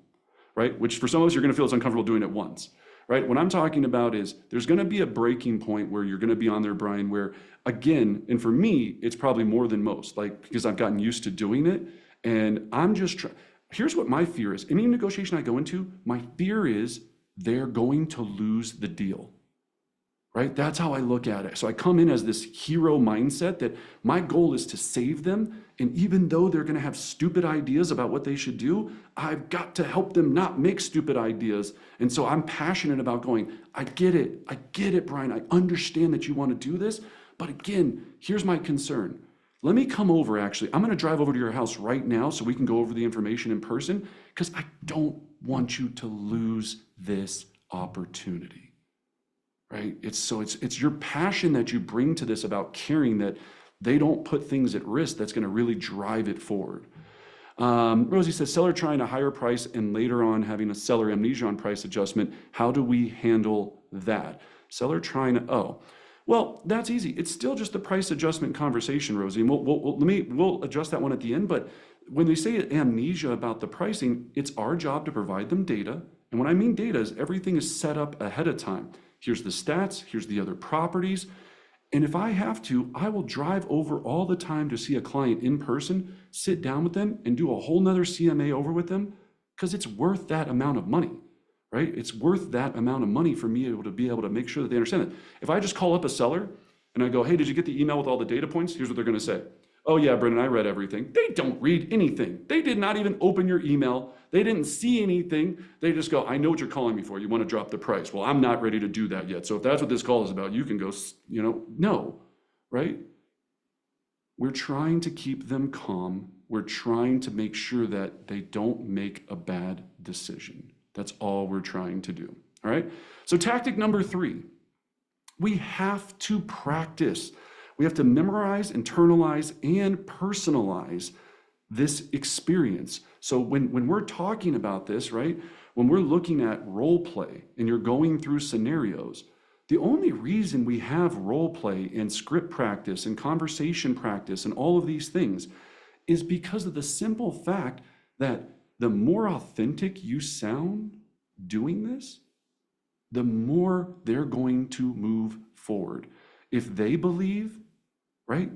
right? Which for some of us, you're gonna feel it's uncomfortable doing it once, right? What I'm talking about is there's gonna be a breaking point where you're gonna be on there, Brian, where again, and for me, it's probably more than most, like, because I've gotten used to doing it, and I'm just trying. Here's what my fear is. Any negotiation I go into, my fear is they're going to lose the deal, right? That's how I look at it. So I come in as this hero mindset that my goal is to save them. And even though they're going to have stupid ideas about what they should do, I've got to help them not make stupid ideas. And so I'm passionate about going, I get it, Brian. I understand that you want to do this. But again, here's my concern. Let me come over, actually. I'm going to drive over to your house right now so we can go over the information in person, because I don't want you to lose this opportunity, right? It's your passion that you bring to this about caring that they don't put things at risk that's going to really drive it forward. Rosie says, seller trying a higher price and later on having a seller amnesia on price adjustment. How do we handle that? Seller trying to, well, that's easy. It's still just the price adjustment conversation, Rosie. And we'll adjust that one at the end. But when they say amnesia about the pricing, it's our job to provide them data. And when I mean data is everything is set up ahead of time. Here's the stats, here's the other properties. And if I have to, I will drive over all the time to see a client in person, sit down with them and do a whole nother CMA over with them, because it's worth that amount of money. Right? It's worth that amount of money for me to be able to make sure that they understand it. If I just call up a seller and I go, hey, did you get the email with all the data points? Here's what they're going to say. Oh yeah, Brendan, I read everything. They don't read anything. They did not even open your email. They didn't see anything. They just go, I know what you're calling me for. You want to drop the price. Well, I'm not ready to do that yet. So if that's what this call is about, you can go, no, right? We're trying to keep them calm. We're trying to make sure that they don't make a bad decision. That's all we're trying to do, all right? So tactic number 3, we have to practice. We have to memorize, internalize, and personalize this experience. So when we're talking about this, right, when we're looking at role play and you're going through scenarios, the only reason we have role play and script practice and conversation practice and all of these things is because of the simple fact that the more authentic you sound doing this, the more they're going to move forward. If they believe, right,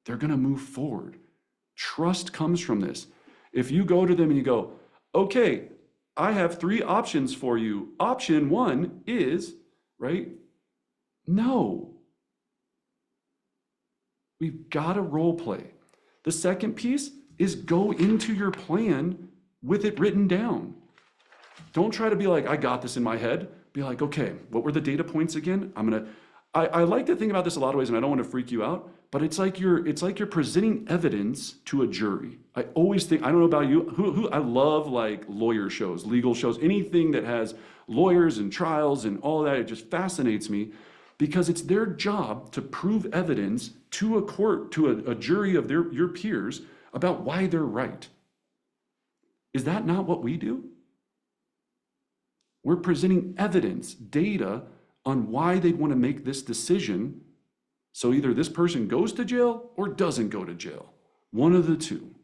they're going to move forward. Trust comes from this. If you go to them and you go, okay, I have 3 options for you. Option 1 is, right? No. We've got to role play. The second piece is go into your plan with it written down. Don't try to be like, I got this in my head. Be like, okay, what were the data points again? I like to think about this a lot of ways, and I don't want to freak you out, but it's like you're presenting evidence to a jury. I always think, I don't know about you, I love like lawyer shows, legal shows, anything that has lawyers and trials and all that. It just fascinates me because it's their job to prove evidence to a court, to a jury of your peers about why they're right. Is that not what we do? We're presenting evidence, data on why they'd want to make this decision. So either this person goes to jail or doesn't go to jail. One of the two.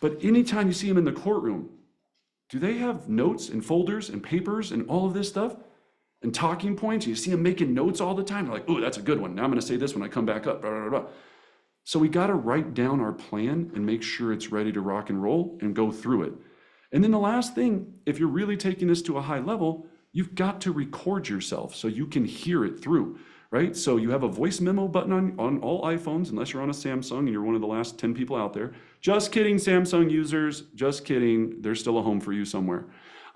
But anytime you see them in the courtroom, do they have notes and folders and papers and all of this stuff and talking points? You see them making notes all the time. They're like, oh, that's a good one. Now I'm going to say this when I come back up. Blah, blah, blah. So we got to write down our plan and make sure it's ready to rock and roll and go through it. And then the last thing, if you're really taking this to a high level, you've got to record yourself so you can hear it through, right? So you have a voice memo button on all iPhones, unless you're on a Samsung and you're one of the last 10 people out there. Just kidding, Samsung users, just kidding. There's still a home for you somewhere,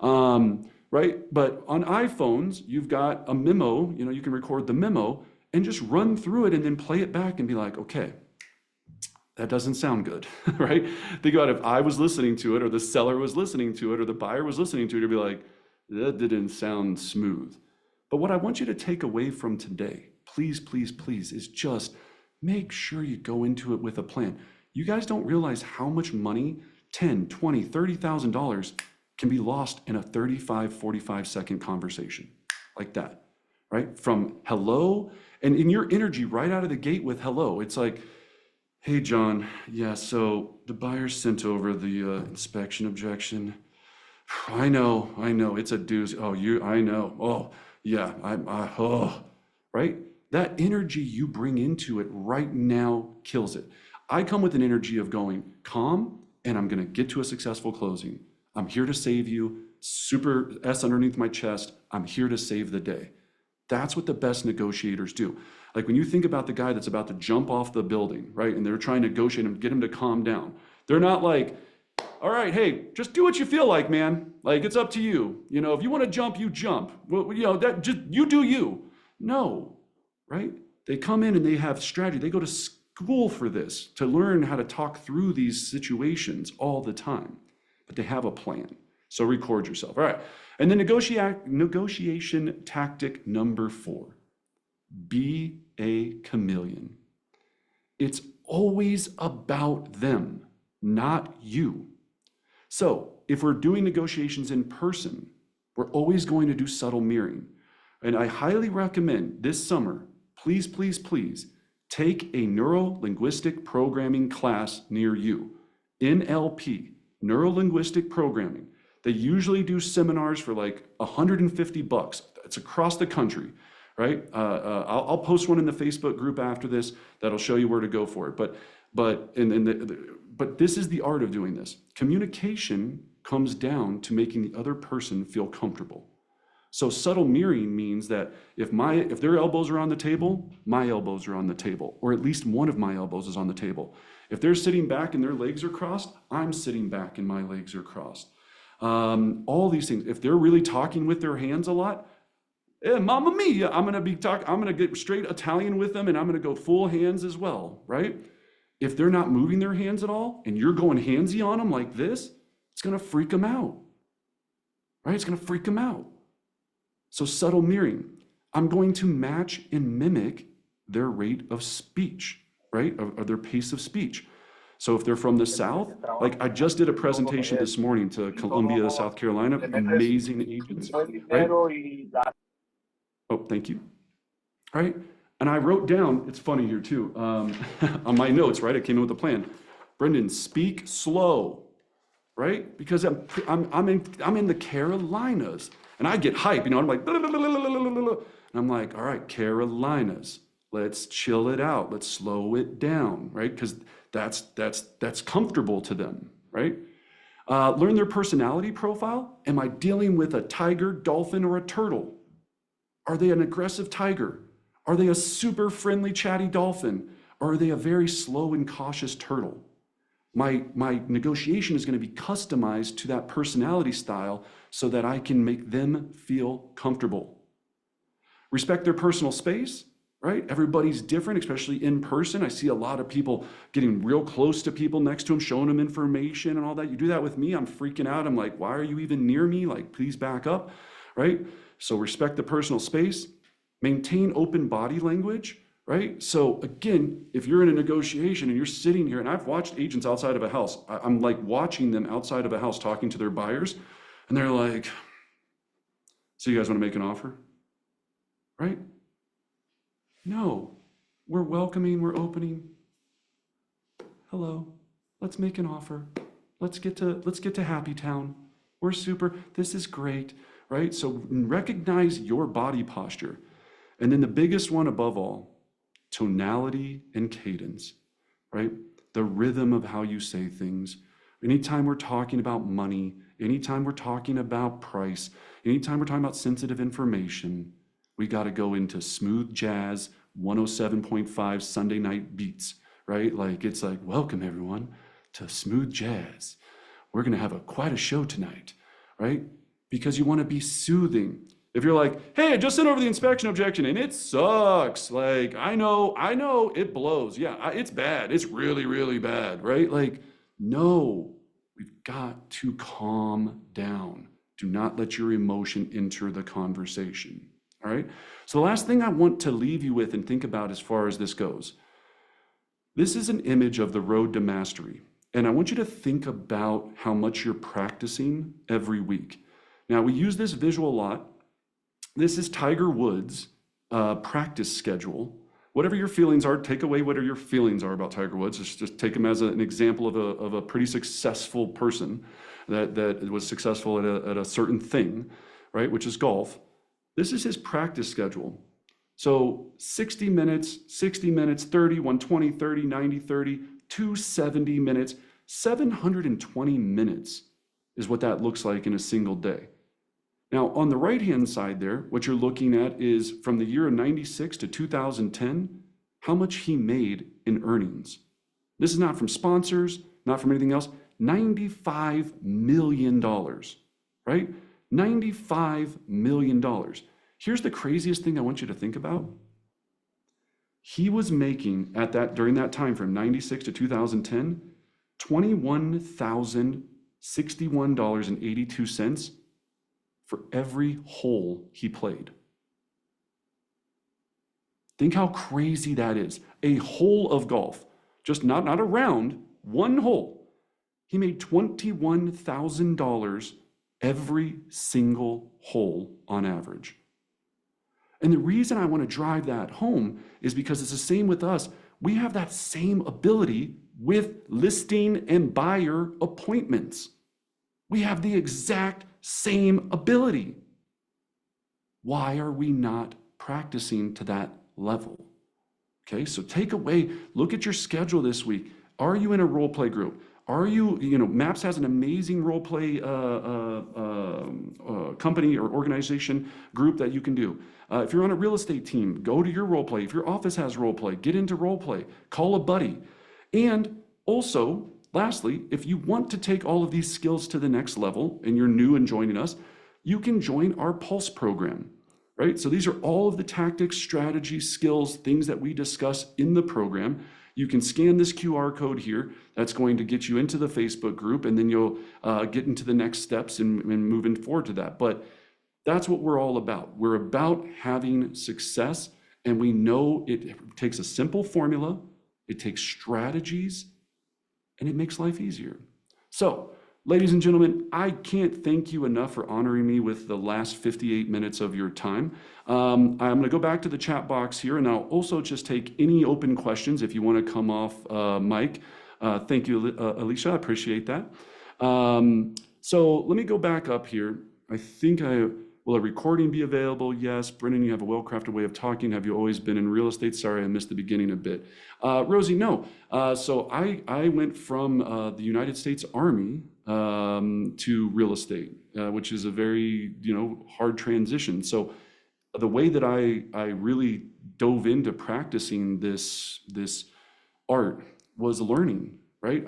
right? But on iPhones, you've got a memo, you can record the memo and just run through it and then play it back and be like, okay, That doesn't sound good, right? Think about if I was listening to it, or the seller was listening to it, or the buyer was listening to it, you'd be like, that didn't sound smooth. But what I want you to take away from today, please, please, please, is just make sure you go into it with a plan. You guys don't realize how much money, 10, 20, $30,000 can be lost in a 35, 45-second conversation like that, right? From hello, and in your energy right out of the gate with hello, it's like, hey, John, yeah, so the buyer sent over the inspection objection. I know, it's a doozy. Oh, I know. Oh, yeah, right? That energy you bring into it right now kills it. I come with an energy of going calm, and I'm gonna get to a successful closing. I'm here to save you, super S underneath my chest. I'm here to save the day. That's what the best negotiators do. Like when you think about the guy that's about to jump off the building, right? And they're trying to negotiate him, get him to calm down. They're not like, all right, hey, just do what you feel like, man. Like it's up to you. You know, if you want to jump, you jump. Well, you know, that just you do you. No, right? They come in and they have strategy. They go to school for this to learn how to talk through these situations all the time. But they have a plan. So record yourself. All right. And then negotiation tactic number 4. Be a chameleon. It's always about them, not you. So if we're doing negotiations in person, we're always going to do subtle mirroring. And I highly recommend this summer, please, please, please, take a neuro-linguistic programming class near you. NLP, neuro-linguistic programming. They usually do seminars for like $150. It's across the country, right? I'll post one in the Facebook group after this that'll show you where to go for it. But this is the art of doing this. Communication comes down to making the other person feel comfortable. So subtle mirroring means that if their elbows are on the table, my elbows are on the table, or at least one of my elbows is on the table. If they're sitting back and their legs are crossed, I'm sitting back and my legs are crossed. All these things. If they're really talking with their hands a lot, mamma mia, I'm gonna get straight Italian with them, and I'm gonna go full hands as well, right? If they're not moving their hands at all, and you're going handsy on them like this, it's gonna freak them out, right? It's gonna freak them out. So subtle mirroring. I'm going to match and mimic their rate of speech, right? Or their pace of speech. So if they're from the South, like I just did a presentation this morning to Columbia, South Carolina, amazing agents, right? Oh, thank you. All right. And I wrote down, it's funny here too, on my notes, right? I came in with a plan. Brendan, speak slow, right? Because I'm in the Carolinas and I get hype, you know, I'm like, blah, blah, blah, blah, blah, blah, blah. And I'm like, all right, Carolinas, let's chill it out. Let's slow it down, right? Because that's comfortable to them, right? Learn their personality profile. Am I dealing with a tiger, dolphin, or a turtle? Are they an aggressive tiger? Are they a super friendly, chatty dolphin? Or are they a very slow and cautious turtle? My negotiation is going to be customized to that personality style so that I can make them feel comfortable. Respect their personal space. Right? Everybody's different, especially in person. I see a lot of people getting real close to people next to them, showing them information and all that. You do that with me, I'm freaking out. I'm like, why are you even near me? Like, please back up, right? So respect the personal space, maintain open body language, right? So again, if you're in a negotiation and you're sitting here, and I've watched agents outside of a house, I'm like watching them outside of a house talking to their buyers, and they're like, so you guys want to make an offer, right? No, we're welcoming, we're opening. Hello, let's make an offer. Let's get to Happy Town. We're super, this is great, right? So recognize your body posture. And then the biggest one above all, tonality and cadence, right? The rhythm of how you say things. Anytime we're talking about money, anytime we're talking about price, anytime we're talking about sensitive information, we got to go into smooth jazz, 107.5 Sunday night beats, right? Like it's like, welcome everyone to smooth jazz. We're going to have quite a show tonight, right? Because you want to be soothing. If you're like, hey, I just sent over the inspection objection and it sucks. Like, I know it blows. Yeah, it's bad. It's really, really bad, right? Like, no, we've got to calm down. Do not let your emotion enter the conversation, all right? So the last thing I want to leave you with and think about as far as this goes, this is an image of the road to mastery. And I want you to think about how much you're practicing every week. Now, we use this visual a lot. This is Tiger Woods' practice schedule. Whatever your feelings are, take away whatever your feelings are about Tiger Woods. Just take him as an example of a pretty successful person that was successful at a certain thing, right, which is golf. This is his practice schedule. So 60 minutes, 30, 120, 30, 90, 30, 270 minutes, 720 minutes is what that looks like in a single day. Now, on the right-hand side there, what you're looking at is from the year of 96 to 2010, how much he made in earnings. This is not from sponsors, not from anything else, $95 million, right? $95 million. Here's the craziest thing I want you to think about. He was making during that time from 96 to 2010, $21,061.82 for every hole he played. Think how crazy that is. A hole of golf, just not a round, one hole. He made $21,000 every single hole on average. And the reason I want to drive that home is because it's the same with us. We have that same ability with listing and buyer appointments. We have the exact same ability. Why are we not practicing to that level? Okay, so take away, look at your schedule this week. Are you in a role play group? Are you, MAPS has an amazing role play company or organization group that you can do. If you're on a real estate team, go to your role play. If your office has role play, get into role play. Call a buddy. And also, lastly, if you want to take all of these skills to the next level and you're new and joining us, you can join our Pulse program, right? So these are all of the tactics, strategies, skills, things that we discuss in the program. You can scan this QR code here. That's going to get you into the Facebook group, and then you'll get into the next steps and moving forward to that. But that's what we're all about. We're about having success, and we know it takes a simple formula, it takes strategies, and it makes life easier. So, ladies and gentlemen, I can't thank you enough for honoring me with the last 58 minutes of your time. I'm going to go back to the chat box here, and I'll also just take any open questions if you want to come off mic. Thank you, Alicia. I appreciate that. So let me go back up here. I think will a recording be available? Yes. Brennan, you have a well-crafted way of talking. Have you always been in real estate? Sorry, I missed the beginning a bit. Rosie, no. So I went from the United States Army to real estate, which is a very, hard transition. So the way that I really dove into practicing this art was learning, right?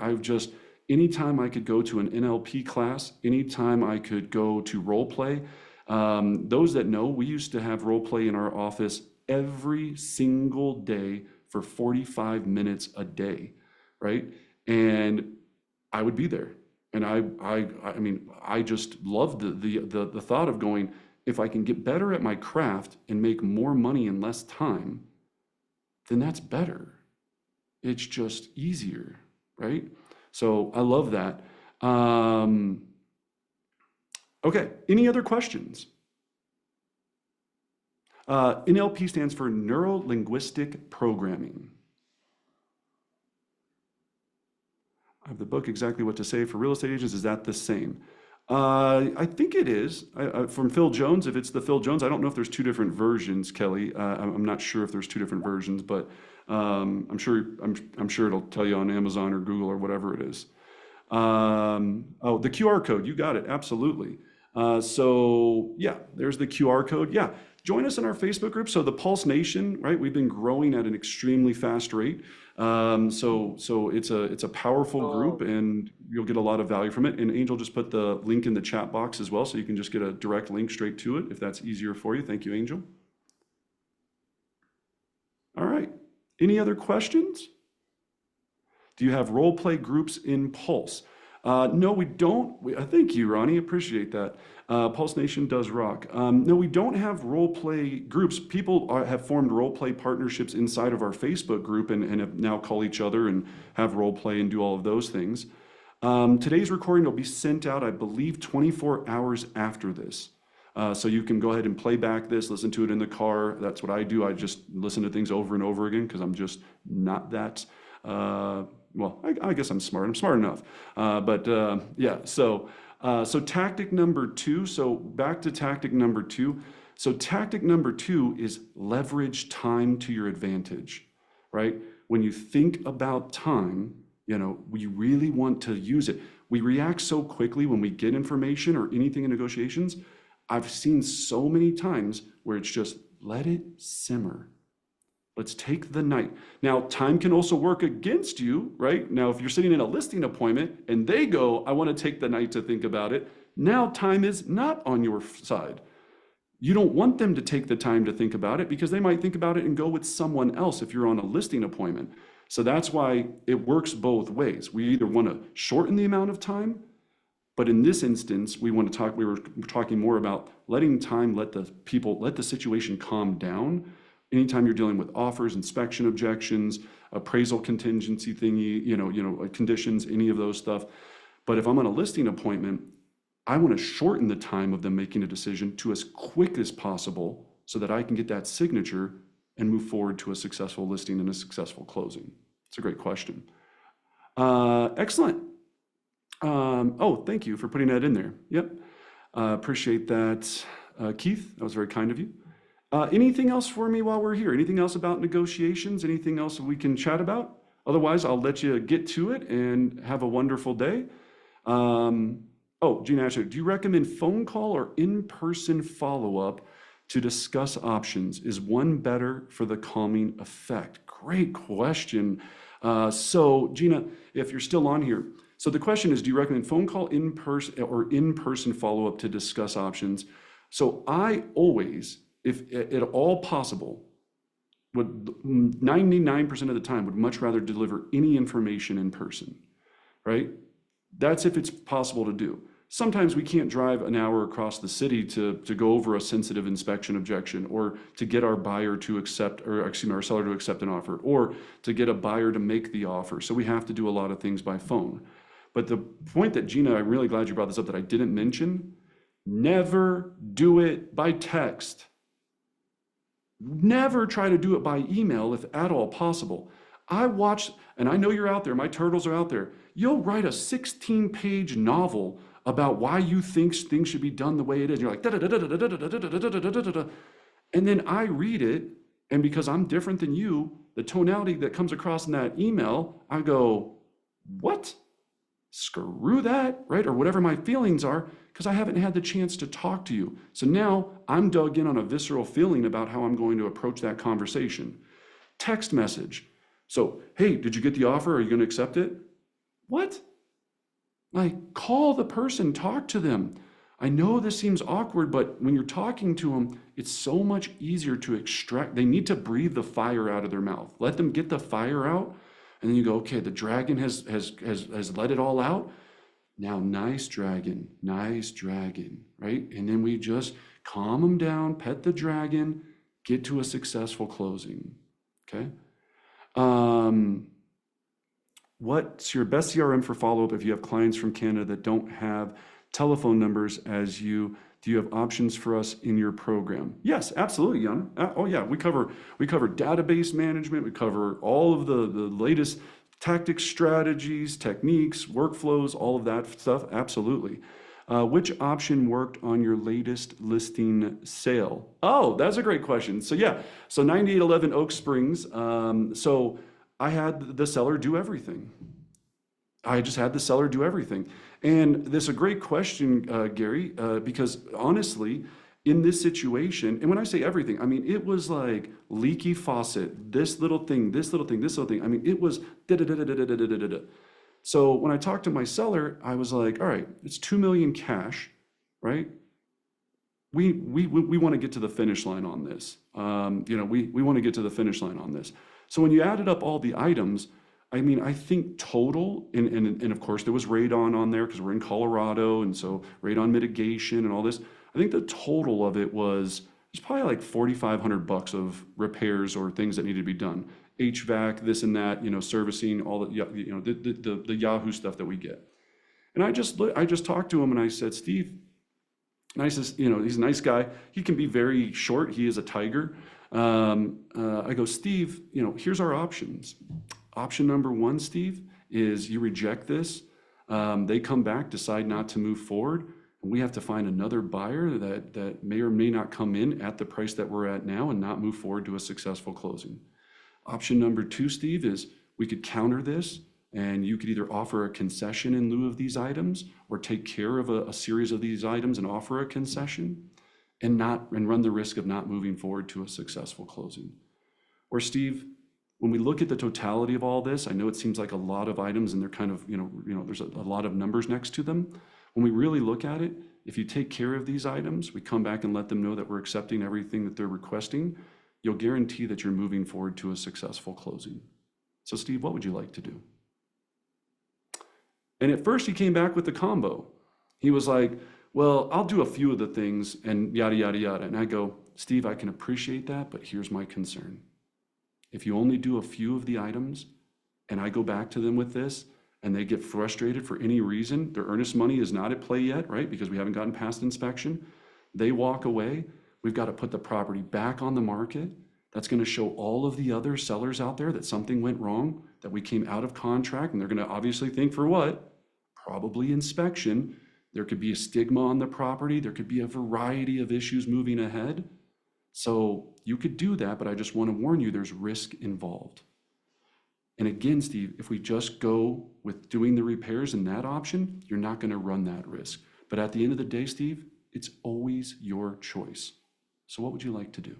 Anytime I could go to an NLP class, anytime I could go to role play, those that know, we used to have role play in our office every single day for 45 minutes a day, right? And I would be there. And I just loved the thought of going, if I can get better at my craft and make more money in less time, then that's better. It's just easier, right? So I love that. Okay, any other questions? NLP stands for Neuro-Linguistic Programming. I have the book, Exactly What to Say for Real Estate Agents. Is that the same? I think it is. From Phil Jones, if it's the Phil Jones, I don't know if there's two different versions, Kelly. I'm not sure if there's two different versions, but I'm sure it'll tell you on Amazon or Google or whatever it is. Oh, the QR code, you got it, absolutely. So yeah, there's the QR code. Yeah, join us in our Facebook group. So the Pulse Nation, right? We've been growing at an extremely fast rate. So it's a powerful group, and you'll get a lot of value from it. And Angel just put the link in the chat box as well, so you can just get a direct link straight to it if that's easier for you. Thank you, Angel. All right. Any other questions? Do you have role play groups in Pulse? No, we don't. Thank you, Ronnie. Appreciate that. Pulse Nation does rock. No, we don't have role play groups. People have formed role play partnerships inside of our Facebook group and have now call each other and have role play and do all of those things. Today's recording will be sent out, I believe, 24 hours after this. So you can go ahead and play back this, listen to it in the car. That's what I do. I just listen to things over and over again because I'm just not that, well, I guess I'm smart. I'm smart enough. Yeah, so tactic number 2, so back to tactic number 2. So tactic number 2 is leverage time to your advantage, right? When you think about time, you know, we really want to use it. We react so quickly when we get information or anything in negotiations. I've seen so many times where it's just let it simmer. Let's take the night. Now, time can also work against you, right? Now, if you're sitting in a listing appointment and they go, I want to take the night to think about it, now time is not on your side. You don't want them to take the time to think about it because they might think about it and go with someone else if you're on a listing appointment. So that's why it works both ways. We either want to shorten the amount of time, but in this instance, we were talking more about letting time, let the situation calm down. Anytime you're dealing with offers, inspection objections, appraisal contingency thingy, conditions, any of those stuff. But if I'm on a listing appointment, I want to shorten the time of them making a decision to as quick as possible so that I can get that signature and move forward to a successful listing and a successful closing. It's a great question. Excellent. Oh, thank you for putting that in there. Yep. Appreciate that, Keith. That was very kind of you. Anything else for me while we're here? Anything else about negotiations? Anything else we can chat about? Otherwise, I'll let you get to it and have a wonderful day. Gina Asher, do you recommend phone call or in-person follow-up to discuss options? Is one better for the calming effect? Great question. So Gina, if you're still on here, so the question is, do you recommend phone call in-person follow-up to discuss options? So I always, if at all possible, would 99% of the time would much rather deliver any information in person, right? That's if it's possible to do. Sometimes we can't drive an hour across the city to go over a sensitive inspection objection, or to get our buyer to accept, or excuse me, our seller to accept an offer, or to get a buyer to make the offer. So we have to do a lot of things by phone. But the point that Gina, I'm really glad you brought this up that I didn't mention, never do it by text. Never try to do it by email if at all possible. I watch, and I know you're out there, my turtles are out there. You'll write a 16-page novel about why you think things should be done the way it is. You're like, and then I read it, and because I'm different than you, the tonality that comes across in that email, I go, what? Screw that, right? Or whatever my feelings are, because I haven't had the chance to talk to you. So now I'm dug in on a visceral feeling about how I'm going to approach that conversation. Text message. So, hey, did you get the offer? Are you going to accept it? What? Like, call the person, talk to them. I know this seems awkward, but when you're talking to them, it's so much easier to extract. They need to breathe the fire out of their mouth. Let them get the fire out. And then you go, okay, the dragon has let it all out. Now, nice dragon, right? And then we just calm them down, pet the dragon, get to a successful closing, okay? What's your best CRM for follow-up if you have clients from Canada that don't have telephone numbers as you? Do you have options for us in your program? Yes, absolutely, Jan. Oh yeah, we cover database management. We cover all of the latest tactics, strategies, techniques, workflows, all of that stuff. Absolutely. Which option worked on your latest listing sale? Oh, that's a great question. So yeah, so 9811 Oak Springs. So I had the seller do everything. I just had the seller do everything. And this is a great question, Gary, because honestly, in this situation, and when I say everything, I mean, it was like leaky faucet, this little thing, this little thing, this little thing. I mean, it was da da da da da da da da da. So when I talked to my seller, I was like, all right, it's 2 million cash, right? We want to get to the finish line on this. We want to get to the finish line on this. So when you added up all the items, I mean, I think total, and of course there was radon on there because we're in Colorado, and so radon mitigation and all this. I think the total of it was probably like $4,500 of repairs or things that needed to be done. HVAC, this and that, servicing, all the, the Yahoo stuff that we get. And I just talked to him and I said, Steve, and I says, he's a nice guy. He can be very short. He is a tiger. I go, Steve, here's our options. Option number one, Steve, is you reject this. They come back, decide not to move forward. And we have to find another buyer that may or may not come in at the price that we're at now and not move forward to a successful closing. Option number two, Steve, is we could counter this and you could either offer a concession in lieu of these items or take care of a series of these items and offer a concession and run the risk of not moving forward to a successful closing. Or Steve, when we look at the totality of all this, I know it seems like a lot of items and they're kind of, there's a lot of numbers next to them. When we really look at it, if you take care of these items, we come back and let them know that we're accepting everything that they're requesting, you'll guarantee that you're moving forward to a successful closing. So Steve, what would you like to do? And at first he came back with the combo. He was like, well, I'll do a few of the things and yada, yada, yada. And I go, Steve, I can appreciate that, but here's my concern. If you only do a few of the items and I go back to them with this and they get frustrated for any reason, their earnest money is not at play yet, right? Because we haven't gotten past inspection. They walk away. We've got to put the property back on the market. That's going to show all of the other sellers out there that something went wrong, that we came out of contract, and they're going to obviously think for what? Probably inspection. There could be a stigma on the property. There could be a variety of issues moving ahead. So you could do that, but I just want to warn you, there's risk involved. And again, Steve, if we just go with doing the repairs in that option, you're not going to run that risk. But at the end of the day, Steve, it's always your choice. So what would you like to do?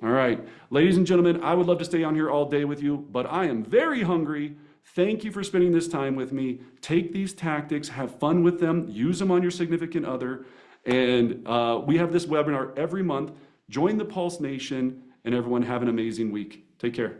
All right, ladies and gentlemen, I would love to stay on here all day with you, but I am very hungry. Thank you for spending this time with me. Take these tactics, have fun with them, use them on your significant other. And we have this webinar every month. Join the Pulse Nation, and everyone have an amazing week. Take care.